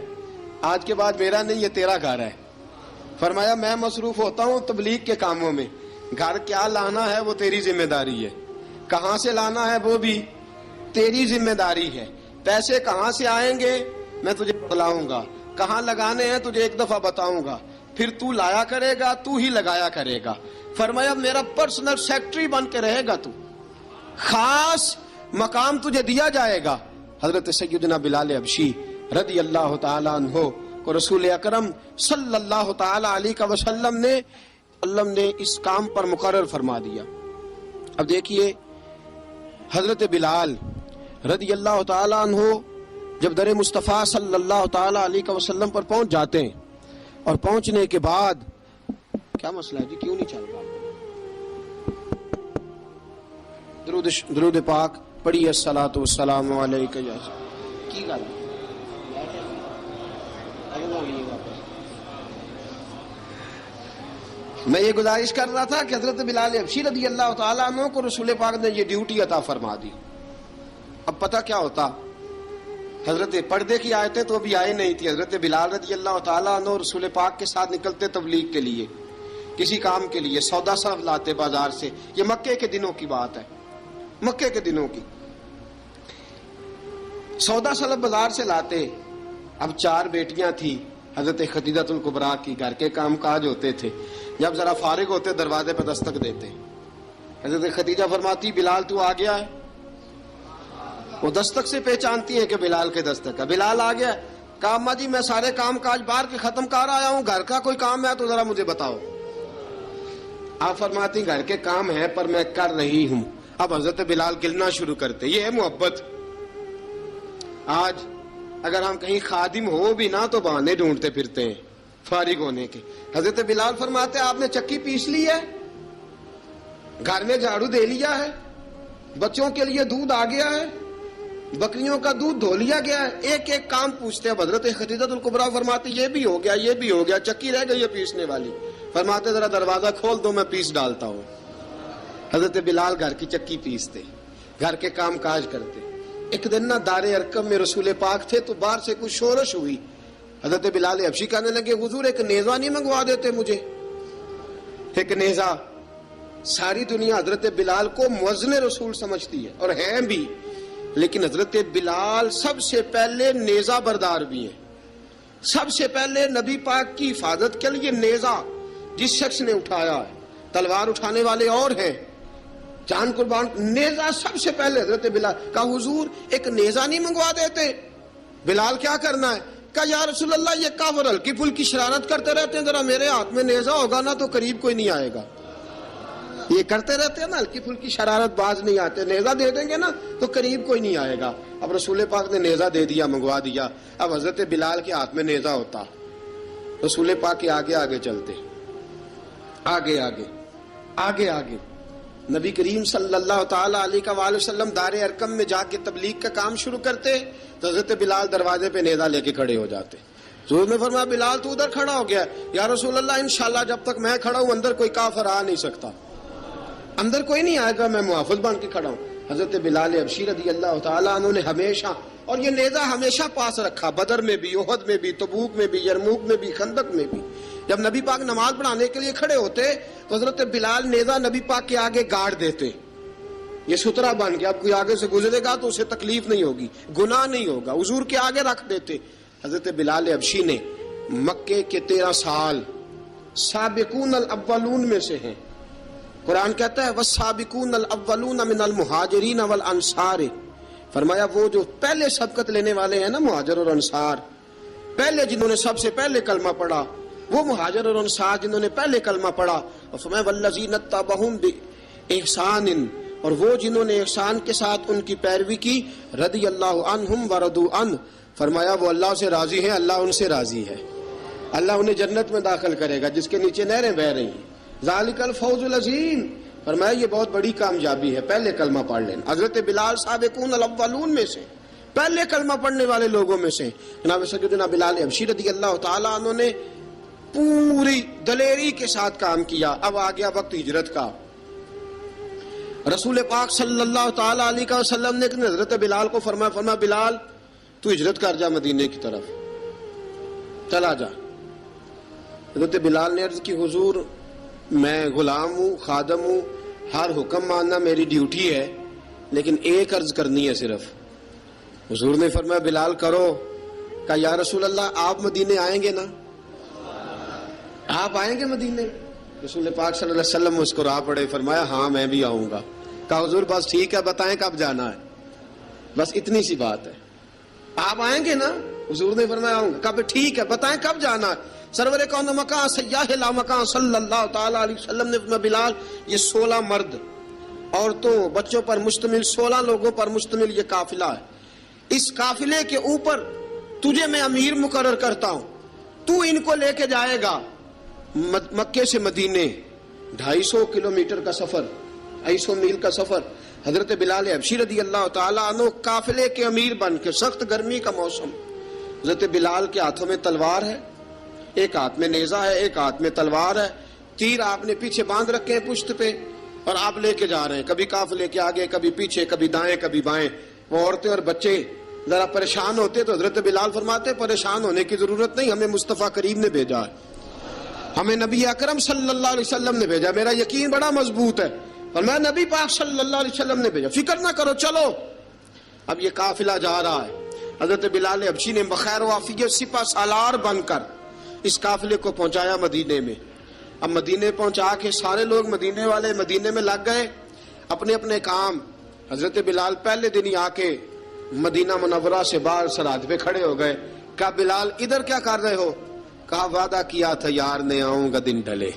آج کے بعد میرا نہیں یہ تیرا گھر ہے۔ فرمایا میں مصروف ہوتا ہوں تبلیغ کے کاموں میں، گھر کیا لانا ہے وہ تیری ذمہ داری ہے، کہاں سے لانا ہے وہ بھی تیری ذمہ داری ہے، پیسے کہاں سے آئیں گے میں تجھے بتلاؤں گا، کہاں لگانے ہیں تجھے ایک دفعہ بتاؤں گا، پھر تو لایا کرے گا، تو ہی لگایا کرے گا۔ فرمایا میرا پرسنل سیکٹری بن کے رہے گا، تو خاص مقام تجھے دیا جائے گا۔ حضرت سیدنا بلال حبشی رضی اللہ تعالی عنہ کو رسول اکرم صلی اللہ تعالی علیہ وسلم نے اس کام پر مقرر فرما دیا۔ اب دیکھیے حضرت بلال رضی اللہ تعالی عنہ جب در مصطفیٰ صلی اللہ تعالی علیہ وسلم پر پہنچ جاتے ہیں، اور پہنچنے کے بعد کیا مسئلہ ہے جی، کیوں نہیں چل رہا؟ درود پاک پڑھیے الصلاۃ والسلام علیکہ یا کی گل میں یہ گزارش کر رہا تھا کہ حضرت بلال حبشی رضی اللہ تعالیٰ عنہ کو رسول پاک نے یہ ڈیوٹی عطا فرما دی۔ اب پتہ کیا ہوتا، حضرت پردے کی آیتیں تو ابھی آئے نہیں تھی، حضرت بلال رضی اللہ تعالیٰ عنہ رسول پاک کے ساتھ نکلتے تبلیغ کے لیے، کسی کام کے لیے، سودا صرف لاتے بازار سے، یہ مکے کے دنوں کی بات ہے، مکے کے دنوں کی، سودا صرف بازار سے لاتے۔ اب 4 بیٹیاں تھی حضرت خدیجہ الکبریٰ کی، گھر کے کام کاج ہوتے تھے، جب ذرا فارغ ہوتے دروازے پہ دستک دیتے، حضرت خدیجہ فرماتی بلال تو آ گیا ہے، وہ دستک سے پہچانتی ہے کہ بلال کے دستک ہے، بلال آ گیا ہے، کہا اماں جی میں سارے کام کاج باہر کے ختم کر آیا ہوں، گھر کا کوئی کام ہے تو ذرا مجھے بتاؤ۔ آپ فرماتی گھر کے کام ہے پر میں کر رہی ہوں۔ اب حضرت بلال گلنا شروع کرتے، یہ ہے محبت۔ آج اگر ہم کہیں خادم ہو بھی نہ تو بہانے ڈھونڈتے پھرتے ہیں فارغ ہونے کے۔ حضرت بلال فرماتے آپ نے چکی پیس لی ہے، گھر میں جھاڑو دے لیا ہے، بچوں کے لیے دودھ آ گیا ہے، بکریوں کا دودھ دھو لیا گیا ہے، ایک ایک کام پوچھتے ہیں۔ حضرت خدیجہ الکبریٰ فرماتی یہ بھی ہو گیا، یہ بھی ہو گیا، چکی رہ گئی ہے پیسنے والی۔ فرماتے ذرا دروازہ کھول دو میں پیس ڈالتا ہوں۔ حضرت بلال گھر کی چکی پیستے، گھر کے کام کاج کرتے۔ ایک دن نہ دار ارقم میں رسول پاک تھے تو باہر سے کچھ شورش ہوئی، حضرت بلال حبشی کہنے لگے حضور ایک نیزہ نہیں منگوا دیتے مجھے؟ ایک نیزہ۔ ساری دنیا حضرت بلال کو مؤذن رسول سمجھتی ہے، اور ہیں بھی۔ لیکن حضرت بلال سب سے پہلے نیزہ بردار بھی ہیں. سب سے پہلے نبی پاک کی حفاظت کے لیے نیزہ جس شخص نے اٹھایا ہے، تلوار اٹھانے والے اور ہیں، جان قربان، نیزہ سب سے پہلے حضرت بلال کا. حضور ایک نیزہ نہیں منگوا دیتے؟ بلال کیا کرنا ہے؟ کہا یا رسول اللہ یہ کافر ہلکی پھلکی شرارت کرتے رہتے ہیں، ذرا میرے ہاتھ میں نیزہ ہوگا نا تو قریب کوئی نہیں آئے گا. یہ کرتے رہتے ہیں نا ہلکی پھلکی شرارت، باز نہیں آتے، نیزہ دے دیں گے نا تو قریب کوئی نہیں آئے گا. اب رسول پاک نے نیزہ دے دیا، منگوا دیا. اب حضرت بلال کے ہاتھ میں نیزہ ہوتا، رسول پاک کے آگے آگے چلتے، آگے آگے آگے آگے. نبی کریم صلی اللہ تعالی علیہ وآلہ وسلم دار ارقم میں جا کے تبلیغ کا کام شروع کرتے تو حضرت بلال دروازے پہ نیزہ لے کے کھڑے ہو جاتے. حضور نے فرمایا بلال تو ادھر کھڑا ہو گیا. یا رسول اللہ انشاءاللہ جب تک میں کھڑا ہوں اندر کوئی کافر آ نہیں سکتا، اندر کوئی نہیں آئے گا، میں محافظ بن کے کھڑا ہوں. حضرت بلال حبشی رضی اللہ تعالیٰ عنہ نے ہمیشہ، اور یہ نیزہ ہمیشہ پاس رکھا، بدر میں بھی، احد میں بھی، تبوک میں بھی، یرموک میں بھی، خندق میں بھی. جب نبی پاک نماز پڑھانے کے لیے کھڑے ہوتے تو حضرت بلال نیزہ نبی پاک کے آگے گاڑ دیتے. یہ سترا بن گیا، اب کوئی آگے سے گزرے گا تو اسے تکلیف نہیں ہوگی، گناہ نہیں ہوگا، حضور کے آگے رکھ دیتے. حضرت بلال حبشی نے مکے کے 13 سال سابقون الاولون میں سے ہیں. قرآن کہتا ہے والسابقون الاولون من المہاجرین والانصار. فرمایا وہ جو پہلے سبقت لینے والے ہیں نا مہاجر اور انصار، پہلے جنہوں نے سب سے پہلے کلمہ پڑھا، وہ مہاجر اور انصار جنہوں نے پہلے کلمہ پڑھا. اور فرمایا والذین اتبعوہم بإحسان، اور وہ جنہوں نے احسان کے ساتھ ان کی پیروی کی، رضی اللہ عنہم ورضوا عنہ. فرمایا وہ اللہ سے راضی ہیں، اللہ ان سے راضی ہے، اللہ انہیں جنت میں داخل کرے گا جس کے نیچے نہریں بہہ رہی ہیں. ذالک الفوز العظیم. فرمایا یہ بہت بڑی کامیابی ہے پہلے کلمہ پڑھ لینا. حضرت بلال سابقون الاولون میں سے، پہلے کلمہ پڑھنے والے لوگوں میں سے. جناب سیدنا بلال حبشی رضی اللہ تعالیٰ عنہ نے پوری دلیری کے ساتھ کام کیا. اب آ گیا وقت ہجرت کا. رسول پاک صلی اللہ تعالیٰ علیہ وسلم نے حضرت بلال کو فرمایا بلال تو ہجرت کر جا مدینے کی طرف، چلا جا. حضرت بلال نے عرض کی حضور میں غلام ہوں، خادم ہوں، ہر حکم ماننا میری ڈیوٹی ہے، لیکن ایک عرض کرنی ہے صرف. حضور نے فرمایا بلال کرو. کہا یا رسول اللہ آپ مدینے آئیں گے نا؟ آپ آئیں گے مدینے؟ رسول پاک صلی اللہ علیہ وسلم مسکرا پڑے، فرمایا ہاں میں بھی آؤں گا. کہا حضور بس ٹھیک ہے، بتائیں کب جانا ہے، بس اتنی سی بات ہے. آپ آئیں گے نا؟ حضور نے فرمایا آؤں گا. کہا ٹھیک ہے بتائیں کب جانا ہے. سرور کون مکان سیاح لا مکان صلی اللہ تعالیٰ علیہ وسلم نے فرمایا بلال یہ 16 مرد عورتوں بچوں پر مشتمل 16 لوگوں پر مشتمل یہ قافلہ ہے. اس قافلے کے اوپر تجھے میں امیر مقرر کرتا ہوں، تو ان کو لے کے جائے گا مکے سے مدینے 250 کلومیٹر کا سفر، 250 میل کا سفر. حضرت بلال حبشی رضی اللہ تعالیٰ عنہ قافلے کے امیر بن کے، سخت گرمی کا موسم، حضرت بلال کے ہاتھوں میں تلوار ہے، ایک ہاتھ میں نیزہ ہے، ایک ہاتھ میں تلوار ہے، تیر آپ نے پیچھے باندھ رکھے ہیں پشت پہ، اور آپ لے کے جا رہے ہیں، کبھی قافلے کے آگے، کبھی پیچھے، کبھی دائیں کبھی بائیں. وہ عورتیں اور بچے ذرا پریشان ہوتے تو حضرت بلال فرماتے پریشان ہونے کی ضرورت نہیں، ہمیں مصطفیٰ کریم نے بھیجا ہے، ہمیں نبی اکرم صلی اللہ علیہ وسلم نے بھیجا، میرا یقین بڑا مضبوط ہے، اور میں نبی پاک صلی اللہ علیہ وسلم نے بھیجا، فکر نہ کرو چلو. اب یہ قافلہ جا رہا ہے. حضرت بلال حبشی نے بخیر و عافیت سپہ سالار بن کر اس قافلے کو پہنچایا مدینے میں. اب مدینے پہنچا کے سارے لوگ مدینے والے مدینے میں لگ گئے اپنے اپنے کام. حضرت بلال پہلے دن ہی آ کے مدینہ منورہ سے باہر سرحد پہ کھڑے ہو گئے. کہا بلال ادھر کیا کر رہے ہو؟ کہا وعدہ کیا تھا یار نے آؤں گا دن ڈھلے.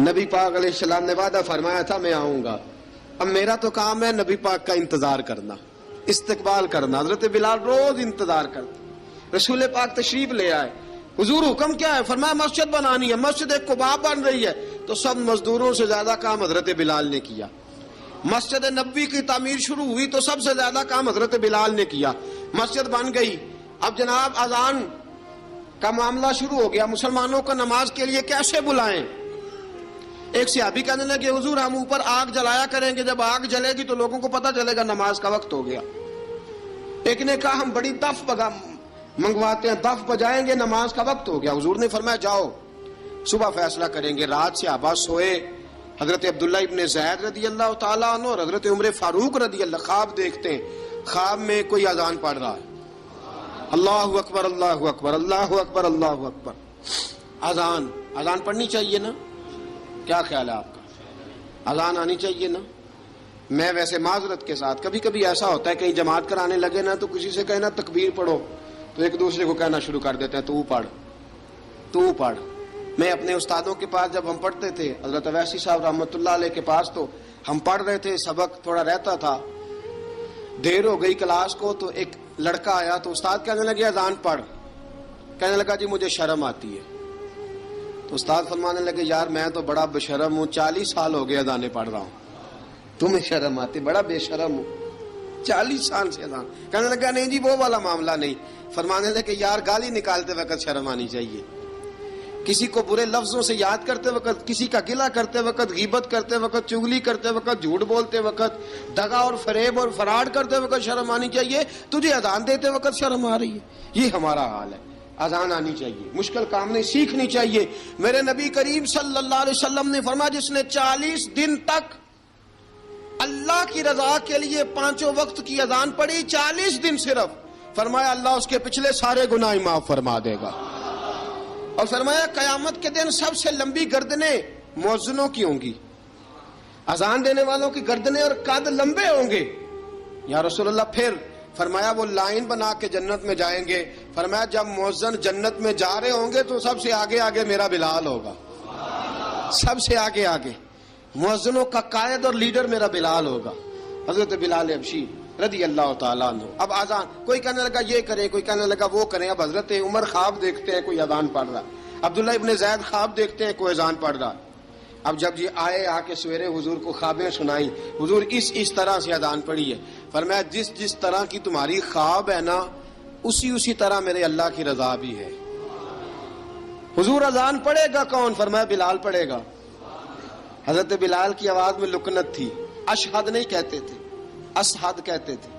نبی پاک علیہ السلام نے وعدہ فرمایا تھا میں آؤں گا. اب میرا تو کام ہے نبی پاک کا انتظار کرنا، استقبال کرنا. حضرت بلال روز انتظار کرتے. رسول پاک تشریف لے آئے. حضور حکم کیا ہے؟ فرمایا مسجد بنانی ہے. مسجد قباء بن رہی ہے. تو سب مزدوروں سے زیادہ کام حضرت بلال نے کیا. مسجد نبوی کی تعمیر شروع ہوئی تو سب سے زیادہ کام حضرت بلال نے کیا. مسجد بن گئی. اب جناب اذان کا معاملہ شروع ہو گیا. مسلمانوں کو نماز کے لیے کیسے بلائیں؟ ایک صحابی کہنے لگے حضور ہم اوپر آگ جلایا کریں گے، جب آگ جلے گی تو لوگوں کو پتہ چلے گا نماز کا وقت ہو گیا. ایک نے کہا ہم بڑی دف منگواتے ہیں، دف بجائیں گے، نماز کا وقت ہو گیا. حضور نے فرمایا جاؤ صبح فیصلہ کریں گے. رات سے صحابہ سوئے. حضرت عبداللہ ابن زید رضی اللہ تعالیٰ عنہ اور حضرت عمر فاروق رضی اللہ خواب دیکھتے ہیں. خواب میں کوئی اذان پڑھ رہا ہے، اللہ اکبر اللہ اکبر اللہ اکبر اللہ اکبر، اذان پڑھنی چاہیے نا؟ کیا خیال ہے آپ کا؟ اذان آنی چاہیے نا؟ میں ویسے معذرت کے ساتھ کبھی کبھی ایسا ہوتا ہے کہیں جماعت کرانے لگے نا تو کسی سے کہنا تکبیر پڑھو تو ایک دوسرے کو کہنا شروع کر دیتے ہیں تو پڑھ۔ میں اپنے استادوں کے پاس جب ہم پڑھتے تھے، حضرت اویسی صاحب رحمۃ اللہ علیہ کے پاس، تو ہم پڑھ رہے تھے، سبق تھوڑا رہتا تھا، دیر ہو گئی کلاس کو تو ایک لڑکا آیا تو استاد کہنے لگے اذان پڑھ، کہنے لگا جی مجھے شرم آتی ہے۔ تو استاد فرمانے لگے یار میں تو بڑا بے شرم ہوں، 40 سال ہو گئے اذانیں پڑھ رہا ہوں، تمہیں شرم آتی؟ بڑا بے شرم ہوں، 40 سال سے اذان۔ کہنے لگا نہیں جی وہ والا معاملہ نہیں۔ فرمانے لگے یار گالی نکالتے وقت شرم آنی چاہیے، کسی کو برے لفظوں سے یاد کرتے وقت، کسی کا گلہ کرتے وقت، غیبت کرتے وقت، چغلی کرتے وقت، جھوٹ بولتے وقت، دغا اور فریب اور فراڈ کرتے وقت شرم آنی چاہیے، تجھے اذان دیتے وقت شرم آ رہی ہے۔ یہ ہمارا حال ہے۔ اذان آنی چاہیے، مشکل کام نہیں، سیکھنی چاہیے۔ میرے نبی کریم صلی اللہ علیہ وسلم نے فرمایا جس نے 40 دن تک اللہ کی رضا کے لیے 5 وقت کی اذان پڑھی، 40 دن صرف، فرمایا اللہ اس کے پچھلے سارے گناہ معاف فرما دے گا۔ اور فرمایا قیامت کے دن سب سے لمبی گردنیں مؤذنوں کی ہوں گی، اذان دینے والوں کی گردنیں اور قد لمبے ہوں گے۔ یا رسول اللہ پھر؟ فرمایا وہ لائن بنا کے جنت میں جائیں گے۔ فرمایا جب مؤذن جنت میں جا رہے ہوں گے تو سب سے آگے آگے میرا بلال ہوگا، سب سے آگے آگے مؤذنوں کا قائد اور لیڈر میرا بلال ہوگا، حضرت بلال حبشی رضی اللہ تعالیٰ عنہ۔ اب اذان کوئی کہنے لگا یہ کریں، کوئی کہنے لگا وہ کریں۔ اب حضرت عمر خواب دیکھتے ہیں کوئی اذان پڑھ رہا، عبداللہ ابن زید خواب دیکھتے ہیں کوئی اذان پڑھ رہا۔ اب جب یہ آئے آ کے سویرے حضور کو خوابیں سنائی، حضور اس طرح سے اذان پڑھی ہے۔ فرمایا جس طرح کی تمہاری خواب ہے نا اسی طرح میرے اللہ کی رضا بھی ہے۔ حضور اذان پڑھے گا کون؟ فرمایا بلال پڑھے گا۔ حضرت بلال کی آواز میں لکنت تھی، اشہد نہیں کہتے تھے، اسحد کہتے تھے،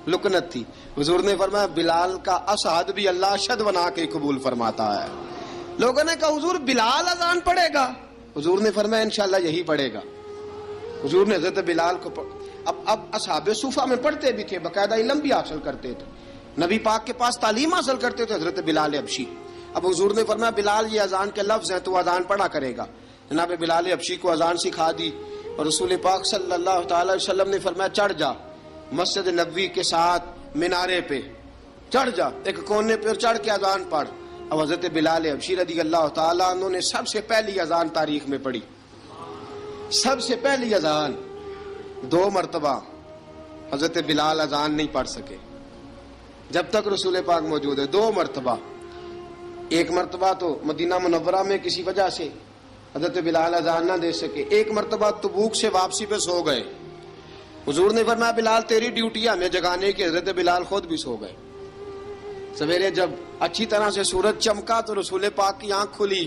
لکنت تھی۔ حضور نے فرمایا بلال کا اسحد بھی اللہ اشہد بنا کے قبول فرماتا ہے۔ لوگوں نے کہا حضور بلال اذان پڑھے گا؟ حضور نے فرمایا انشاءاللہ یہی پڑھے گا۔ حضور نے حضرت بلال کو اب اصحاب صوفہ میں پڑھتے بھی تھے، باقاعدہ علم بھی حاصل کرتے تھے، نبی پاک کے پاس تعلیم حاصل کرتے تھے حضرت بلال حبشی۔ اب حضور نے فرمایا بلال یہ اذان کے لفظ ہیں تو اذان پڑھا کرے گا۔ جناب بلال حبشی کو اذان سکھا دی اور رسول پاک صلی اللہ تعالی علیہ وسلم نے فرمایا چڑھ جا مسجد نبوی کے ساتھ مینارے پہ، چڑھ جا ایک کونے پہ چڑھ کے اذان پڑھ۔ اب حضرت بلال حبشی رضی اللہ تعالیٰ عنہ نے سب سے پہلی اذان تاریخ میں پڑھی، سب سے پہلی اذان 2 مرتبہ حضرت بلال اذان نہیں پڑھ سکے جب تک رسول پاک موجود ہے، 2 مرتبہ۔ ایک مرتبہ تو مدینہ منورہ میں کسی وجہ سے حضرت بلال اذان نہ دے سکے، ایک مرتبہ تبوک سے واپسی پہ سو گئے۔ حضور نے فرمایا بلال تیری ڈیوٹی ہے ہمیں جگانے کی، حضرت بلال خود بھی سو گئے۔ سویرے جب اچھی طرح سے سورج چمکا تو رسول پاک کی آنکھ کھلی،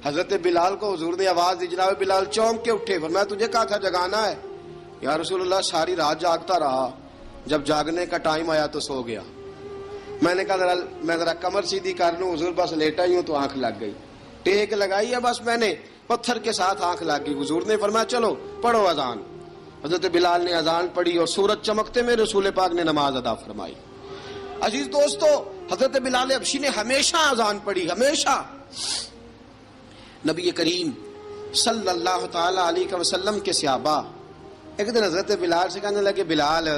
حضرت بلال کو حضور نے آواز دی، جناب بلال چونک کے اٹھے، فرمایا تجھے کہا تھا جگانا ہے؟ یا رسول اللہ ساری رات جاگتا رہا، جب جاگنے کا ٹائم آیا تو سو گیا۔ میں نے کہا میں ذرا کمر سیدھی کر لوں، حضور بس لیٹا ہی ہوں تو آنکھ لگ گئی، ٹیک لگائی ہے بس میں نے، پتھر کے ساتھ آنکھ لگ گئی۔ حضور نے فرمایا چلو پڑھو اذان۔ حضرت بلال نے اذان پڑھی اور سورج چمکتے میں رسول پاک نے نماز ادا فرمائی۔ عزیز دوستو حضرت بلال حبشی نے ہمیشہ اذان پڑھی، ہمیشہ۔ نبی کریم صلی اللہ تعالی علیہ وسلم کے صحابہ ایک دن حضرت بلال سے کہنے لگے بلال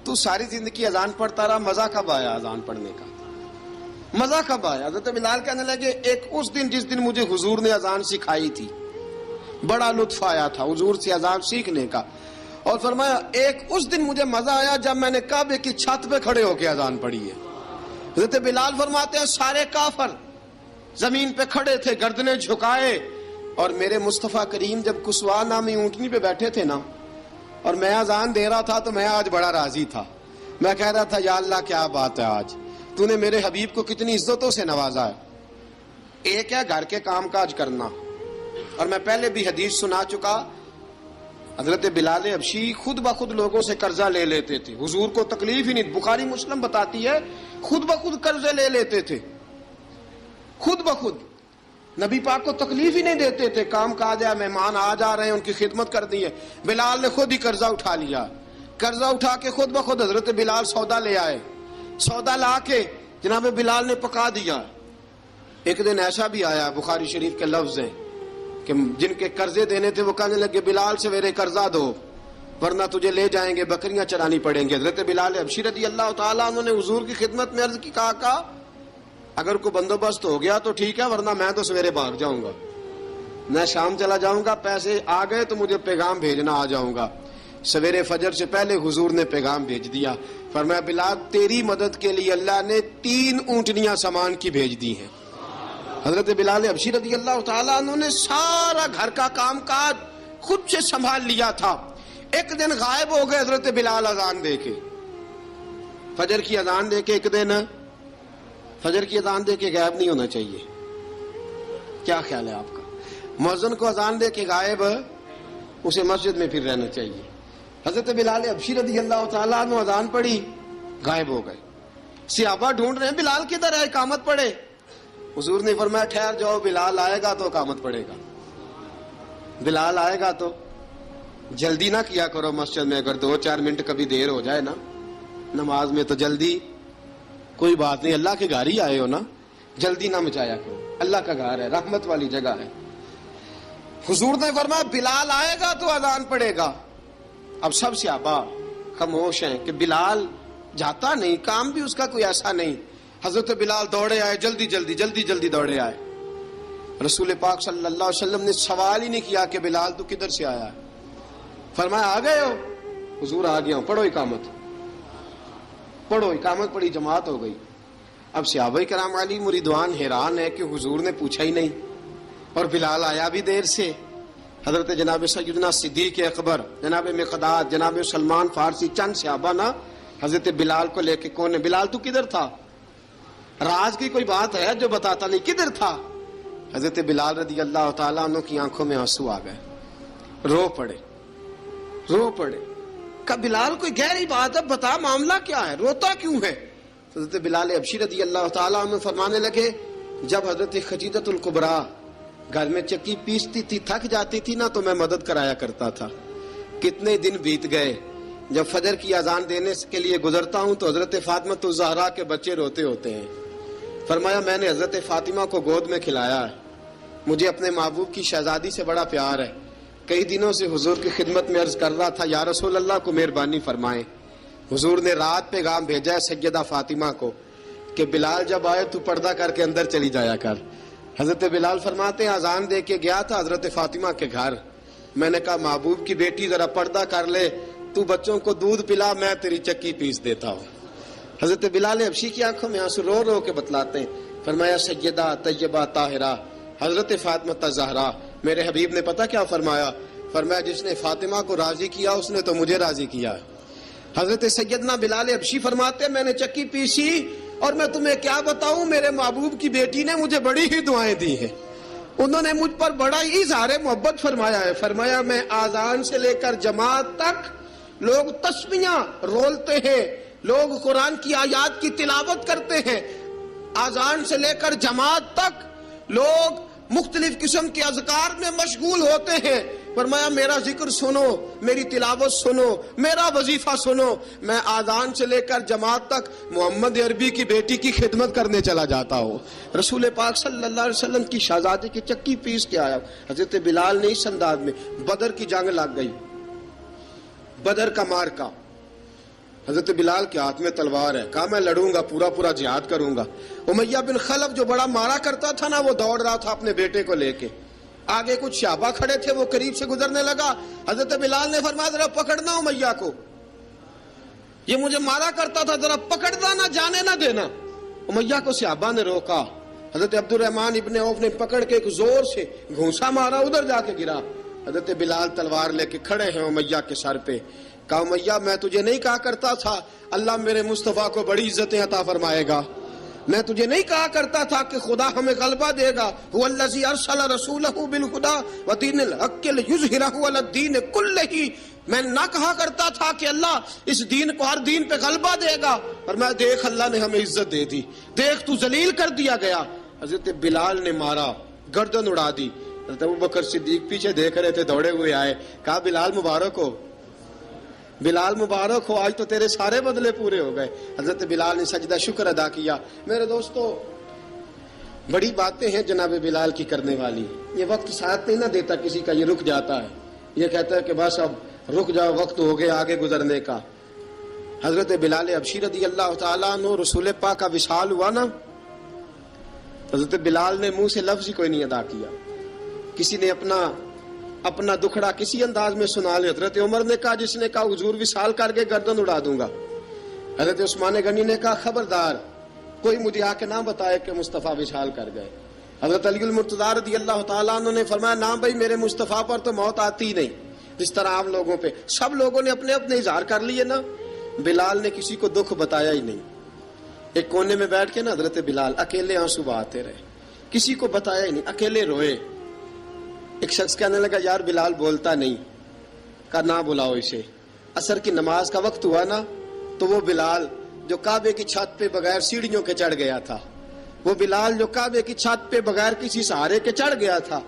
تو ساری زندگی اذان پڑھتا رہا، مزہ کب آیا اذان پڑھنے کا؟ مزہ کب آیا؟ حضرت بلال کہنے لگے ایک اس دن جس دن مجھے حضور نے اذان سکھائی تھی، بڑا لطف آیا تھا حضور سے اذان سیکھنے کا، اور فرمایا ایک اس دن مجھے مزہ آیا جب میں نے کعبے کی چھت پہ کھڑے ہو کے اذان پڑھی ہے۔ حضرت بلال فرماتے ہیں سارے کافر زمین پہ کھڑے تھے گردنیں جھکائے، اور میرے مصطفیٰ کریم جب کسوا نامی اونٹنی پہ بیٹھے تھے نا اور میں اذان دے رہا تھا تو میں آج بڑا راضی تھا، میں کہہ رہا تھا یا اللہ کیا بات ہے، آج تو نے میرے حبیب کو کتنی عزتوں سے نوازا ہے۔ ایک ہے گھر کے کام کاج کرنا، اور میں پہلے بھی حدیث سنا چکا، حضرت بلال حبشی خود بخود لوگوں سے قرضہ لے لیتے تھے، حضور کو تکلیف ہی نہیں، بخاری مسلم بتاتی ہے خود بخود قرضے لے لیتے تھے، خود بخود، نبی پاک کو تکلیف ہی نہیں دیتے تھے، کام کاج ہے، مہمان آ جا رہے ہیں ان کی خدمت کر دی ہے، بلال نے خود ہی قرضہ اٹھا لیا قرضہ اٹھا کے خود بخود حضرت بلال سودا لے آئے. سودا لا کے جناب بلال نے پکا دیا. ایک دن ایسا بھی آیا بخاری شریف کے لفظ ہیں کہ جن کے قرضے دینے تھے وہ کہنے لگے بلال سویرے قرضہ دو ورنہ تجھے لے جائیں گے, بکریاں چرانی پڑیں گے. حضرت بلال حبشی رضی اللہ تعالیٰ انہوں نے حضور کی خدمت میں عرض کی, کہا اگر کوئی بندوبست ہو گیا تو ٹھیک ہے ورنہ میں تو سویرے بھاگ جاؤں گا, میں شام چلا جاؤں گا, پیسے آ گئے تو مجھے پیغام بھیجنا, آ جاؤں گا. سویرے فجر سے پہلے حضور نے پیغام بھیج دیا. فرمایا بلال تیری مدد کے لیے اللہ نے 3 اونٹنیاں سامان کی بھیج دی ہیں. حضرت بلال حبشی رضی اللہ تعالیٰ انہوں نے سارا گھر کا کام کاج خود سے سنبھال لیا تھا. ایک دن غائب ہو گئے حضرت بلال اذان دے کے, فجر کی اذان دے کے. ایک دن فجر کی اذان دے کے غائب نہیں ہونا چاہیے, کیا خیال ہے آپ کا؟ مؤذن کو اذان دے کے غائب اسے مسجد میں پھر رہنا چاہیے. حضرت بلال حبشی رضی اللہ تعالیٰ عنہ اذان پڑھی, غائب ہو گئے. صحابہ ڈھونڈ رہے ہیں بلال کدھر ہے, اقامت پڑھے. حضور نے فرمایا ٹھہر جاؤ, بلال آئے گا تو اقامت پڑھے گا. بلال آئے گا تو جلدی نہ کیا کرو مسجد میں, اگر 2-4 منٹ کبھی دیر ہو جائے نا نماز میں تو جلدی کوئی بات نہیں, اللہ کے گھر ہی آئے ہو نا, جلدی نہ مچایا کرو, اللہ کا گھر ہے, رحمت والی جگہ ہے. حضور نے فرمایا بلال آئے گا تو اذان پڑے گا. اب سب صحابہ خاموش ہیں کہ بلال جاتا نہیں, کام بھی اس کا کوئی ایسا نہیں. حضرت بلال دوڑے آئے, جلدی جلدی جلدی جلدی دوڑے آئے. رسول پاک صلی اللہ علیہ وسلم نے سوال ہی نہیں کیا کہ بلال تو کدھر سے آیا ہے, فرمایا آ گئے ہو؟ حضور آ گیا ہوں, پڑھو اقامت. پڑھو اقامت پڑھی, جماعت ہو گئی. اب صحابہ کرام علی مریدوان حیران ہے کہ حضور نے پوچھا ہی نہیں اور بلال آیا بھی دیر سے. حضرت جناب سیدنا صدیق اکبر, جناب مقداد, جناب سلمان فارسی, چند صحابہ نا حضرت بلال کو لے کے, کون ہے بلال تو کدھر تھا؟ راز کی کوئی بات ہے جو بتاتا نہیں, کدھر تھا؟ حضرت بلال رضی اللہ تعالیٰ عنہ کی آنکھوں میں آنسو آ گئے, رو پڑے. کہ بلال کوئی گہری بات ہے, بتا معاملہ کیا ہے, روتا کیوں ہے؟ حضرت بلال حبشی رضی اللہ تعالیٰ عنہ فرمانے لگے جب حضرت خدیجہ الکبریٰ گھر میں چکی پیستی تھی, تھک جاتی تھی نا تو میں مدد کرایا کرتا تھا. کتنے دن بیت گئے, جب فجر کی اذان دینے کے لیے گزرتا ہوں تو حضرت فاطمہ الزہرا کے بچے روتے ہوتے ہیں. فرمایا میں نے حضرت فاطمہ کو گود میں کھلایا ہے, مجھے اپنے محبوب کی شہزادی سے بڑا پیار ہے. کئی دنوں سے حضور کی خدمت میں عرض کر رہا تھا یا رسول اللہ کو مہربانی فرمائیں. حضور نے رات پیغام بھیجا ہے سیدہ فاطمہ کو کہ بلال جب آئے تو پردہ کر کے اندر چلی جایا کر. حضرت بلال فرماتے ہیں اذان دے کے گیا تھا حضرت فاطمہ کے گھر, میں نے کہا محبوب کی بیٹی ذرا پردہ کر لے, تو بچوں کو دودھ پلا, میں تیری چکی پیس دیتا ہوں. حضرت بلال حبشی کی آنکھوں میں آنسو رو رو کے بتلاتے ہیں. فرمایا سیدہ طیبہ طاہرہ حضرت فاطمہ الزہرا, میرے حبیب نے پتہ کیا فرمایا؟ فرمایا جس نے فاطمہ کو راضی کیا اس نے تو مجھے راضی کیا. حضرت سیدنا بلال حبشی فرماتے ہیں میں نے چکی پیسی اور میں تمہیں کیا بتاؤں, میرے محبوب کی بیٹی نے مجھے بڑی ہی دعائیں دی ہیں, انہوں نے مجھ پر بڑا ہی اظہار محبت فرمایا ہے. فرمایا میں آذان سے لے کر جماعت تک لوگ تسبیحاں رولتے ہیں, لوگ قرآن کی آیات کی تلاوت کرتے ہیں, آذان سے لے کر جماعت تک لوگ مختلف قسم کے اذکار میں مشغول ہوتے ہیں. فرمایا میرا ذکر سنو, میری تلاوت سنو, میرا وظیفہ سنو. میں آذان سے لے کر جماعت تک محمد عربی کی بیٹی کی خدمت کرنے چلا جاتا ہوں. رسول پاک صلی اللہ علیہ وسلم کی شہزادی کی چکی پیس کے آیا. حضرت بلال نے اس انداز میں, بدر کی جنگ لگ گئی, بدر کا مارکا, حضرت بلال کے ہاتھ میں تلوار ہے, کہا میں لڑوں گا, پورا پورا جہاد کروں گا. امیہ بن خلف جو بڑا مارا کرتا تھا نا وہ دوڑ رہا تھا اپنے بیٹے کو لے کے, آگے کچھ صحابہ کھڑے تھے, وہ قریب سے گزرنے لگا. حضرت بلال نے فرمایا ذرا پکڑنا امیہ کو, یہ مجھے مارا کرتا تھا, ذرا پکڑنا, نہ جانے نہ دینا. امیہ کو صحابہ نے روکا. حضرت عبد الرحمن ابن عوف نے پکڑ کے ایک زور سے گھونسا مارا, ادھر جا کے گرا. حضرت بلال تلوار لے کے کھڑے ہیں امیہ کے سر پہ. کہا امیہ میں تجھے نہیں کہا کرتا تھا اللہ میرے مصطفیٰ کو بڑی عزتیں عطا فرمائے گا, میں تجھے نہیں کہا کرتا تھا کہ خدا ہمیں غلبہ دے گا, هو الذی ارسل رسولہ بالہدی ودین الحق لیظہرہ علی الدین کلہ, میں نہ کہا کرتا تھا کہ اللہ اس دین کو ہر دین پہ غلبہ دے گا, اور میں دیکھ اللہ نے ہمیں عزت دے دی, دیکھ تو ذلیل کر دیا گیا. حضرت بلال نے مارا, گردن اڑا دی. حضرت ابوبکر صدیق پیچھے دیکھ رہے تھے, دوڑے ہوئے آئے, کہا بلال مبارک ہو. بلال مبارک ہو، آج تو تیرے سارے بدلے پورے ہو گئے۔ حضرت بلال نے سجدہ شکر ادا کیا۔ میرے دوستو، بڑی باتیں ہیں جناب بلال کی کرنے والی۔ یہ وقت ساتھ نہیں نہ دیتا کسی کا، یہ رک جاتا ہے، یہ کہتا ہے کہ بس اب رک جاؤ، وقت ہو گیا آگے گزرنے کا۔ حضرت بلال حبشی رضی اللہ تعالیٰ عنہ، رسول پاک کا وصال ہوا نا، حضرت بلال نے منہ سے لفظ ہی کوئی نہیں ادا کیا۔ کسی نے اپنا دکھڑا کسی انداز میں سنا لیا۔ حضرت عمر نے کہا، جس نے کہا حضور وصال کر کے گردن اڑا دوں گا۔ حضرت عثمان غنی نے کہا، خبردار کوئی مجھے آ کے نہ بتائے کہ مصطفیٰ وصال کر گئے۔ حضرت علی المرتضیٰ رضی اللہ تعالیٰ عنہ نے فرمایا، نہ بھائی، میرے مصطفیٰ پر تو موت آتی نہیں جس طرح عام لوگوں پہ۔ سب لوگوں نے اپنے اپنے اظہار کر لیے نا، بلال نے کسی کو دکھ بتایا ہی نہیں۔ ایک کونے میں بیٹھ کے نا حضرت بلال اکیلے آنسو بہاتے رہے، کسی کو بتایا ہی نہیں، اکیلے روئے۔ ایک شخص کہنے لگا، یار بلال بولتا نہیں۔ کہا، نہ بلاؤ اسے۔ عصر کی نماز کا وقت ہوا نا، تو وہ بلال جو کعبے کی چھت پہ بغیر سیڑھیوں کے چڑھ گیا تھا، وہ بلال جو کعبے کی چھت پہ بغیر کسی سہارے کے چڑھ گیا تھا،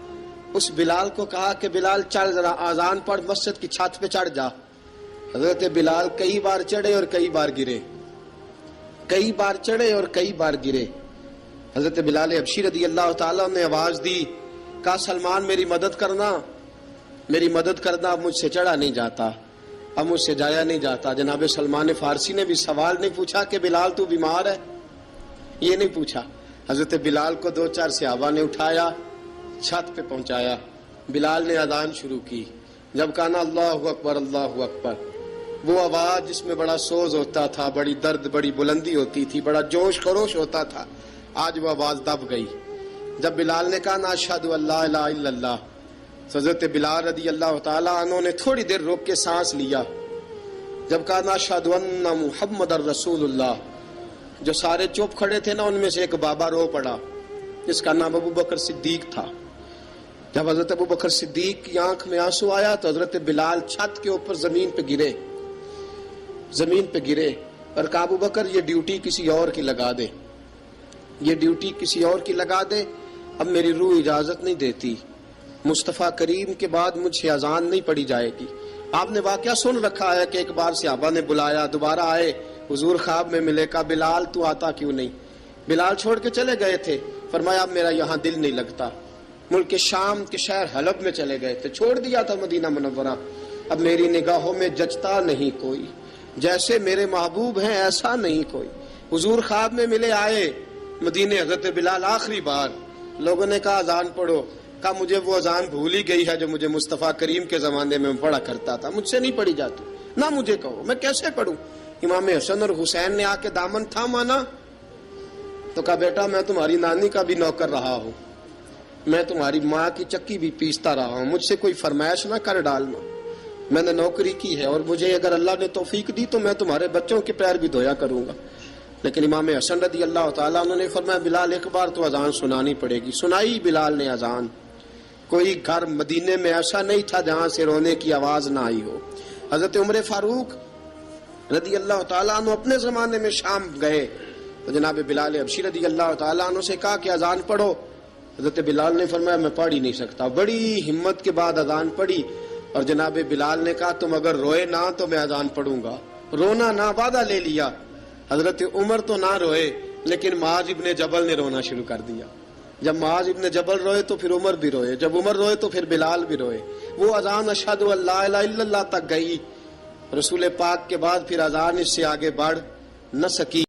اس بلال کو کہا کہ بلال چل ذرا آذان پڑھ، مسجد کی چھت پہ چڑھ جا۔ حضرت بلال کئی بار چڑھے اور کئی بار گرے، کئی بار چڑھے اور کئی بار گرے۔ حضرت بلال حبشی رضی اللہ تعالیٰ نے آواز دی، کہا، سلمان میری مدد کرنا، میری مدد کرنا، اب مجھ سے چڑھا نہیں جاتا، اب مجھ سے جایا نہیں جاتا۔ جناب سلمان فارسی نے بھی سوال نہیں پوچھا کہ بلال تو بیمار ہے، یہ نہیں پوچھا۔ حضرت بلال کو 2-4 صحابہ نے اٹھایا، چھت پہ پہنچایا۔ بلال نے اذان شروع کی۔ جب کہا نا اللہ اکبر اللہ اکبر، وہ آواز جس میں بڑا سوز ہوتا تھا، بڑی درد، بڑی بلندی ہوتی تھی، بڑا جوش خروش ہوتا تھا، آج وہ آواز دب گئی۔ جب بلال نے کہا نا اشہد ان لا الہ الا اللہ، حضرت بلال رضی اللہ تعالیٰ عنہ نے تھوڑی دیر روک کے سانس لیا۔ جب کہا نا اشہد ان محمد الرسول اللہ، جو سارے چپ کھڑے تھے نا، ان میں سے ایک بابا رو پڑا جس کا نام ابو بکر صدیق تھا۔ جب حضرت ابو بکر صدیق کی آنکھ میں آنسو آیا تو حضرت بلال چھت کے اوپر زمین پہ گرے، زمین پہ گرے، اور کہا، ابو بکر یہ ڈیوٹی کسی اور کی لگا دے، یہ ڈیوٹی کسی اور کی لگا دے، اب میری روح اجازت نہیں دیتی، مصطفیٰ کریم کے بعد مجھ سے اذان نہیں پڑھی جائے گی۔ آپ نے واقعہ سن رکھا ہے کہ ایک بار صحابہ نے بلایا، دوبارہ آئے، حضور خواب میں ملے، کہا، بلال تو آتا کیوں نہیں؟ بلال چھوڑ کے چلے گئے تھے۔ فرمایا، اب میرا یہاں دل نہیں لگتا۔ ملک شام کے شہر حلب میں چلے گئے تھے، چھوڑ دیا تھا مدینہ منورہ، اب میری نگاہوں میں جچتا نہیں کوئی، جیسے میرے محبوب ہیں ایسا نہیں کوئی۔ حضور خواب میں ملے، آئے مدینے، حضرت بلال آخری بار، لوگوں نے کہا اذان پڑھو، کہا مجھے وہ اذان بھول ہی گئی ہے جو مجھے مصطفیٰ کریم کے زمانے میں پڑھا کرتا تھا، مجھ سے نہیں پڑھی جاتی، نہ مجھے کہو، میں کیسے پڑھوں؟ امام حسن اور حسین نے آ کے دامن تھاما نا، تو کہا، بیٹا میں تمہاری نانی کا بھی نوکر رہا ہوں، میں تمہاری ماں کی چکی بھی پیستا رہا ہوں، مجھ سے کوئی فرمائش نہ کر ڈالنا، میں نے نوکری کی ہے، اور مجھے اگر اللہ نے توفیق دی تو میں تمہارے بچوں کے پیر بھی دھویا کروں گا۔ لیکن امام حسن رضی اللہ تعالیٰ عنہ نے فرمایا، بلال ایک بار تو اذان سنانی پڑے گی۔ سنائی بلال نے اذان۔ کوئی گھر مدینے میں ایسا نہیں تھا جہاں سے رونے کی آواز نہ آئی ہو۔ حضرت عمر فاروق رضی اللہ تعالیٰ عنہ اپنے زمانے میں شام گئے تو جناب بلال حبشی رضی اللہ تعالیٰ عنہ سے کہا کہ اذان پڑھو۔ حضرت بلال نے فرمایا، میں پڑھ ہی نہیں سکتا۔ بڑی ہمت کے بعد اذان پڑھی، اور جناب بلال نے کہا، تم اگر روئے نہ تو میں اذان پڑھوں گا، رونا نہ، وعدہ لے لیا۔ حضرت عمر تو نہ روئے، لیکن معاذ ابن جبل نے رونا شروع کر دیا۔ جب معاذ ابن جبل روئے تو پھر عمر بھی روئے، جب عمر روئے تو پھر بلال بھی روئے۔ وہ اذان اشہد ان لا الہ الا اللہ تک گئی، رسول پاک کے بعد پھر اذان اس سے آگے بڑھ نہ سکی۔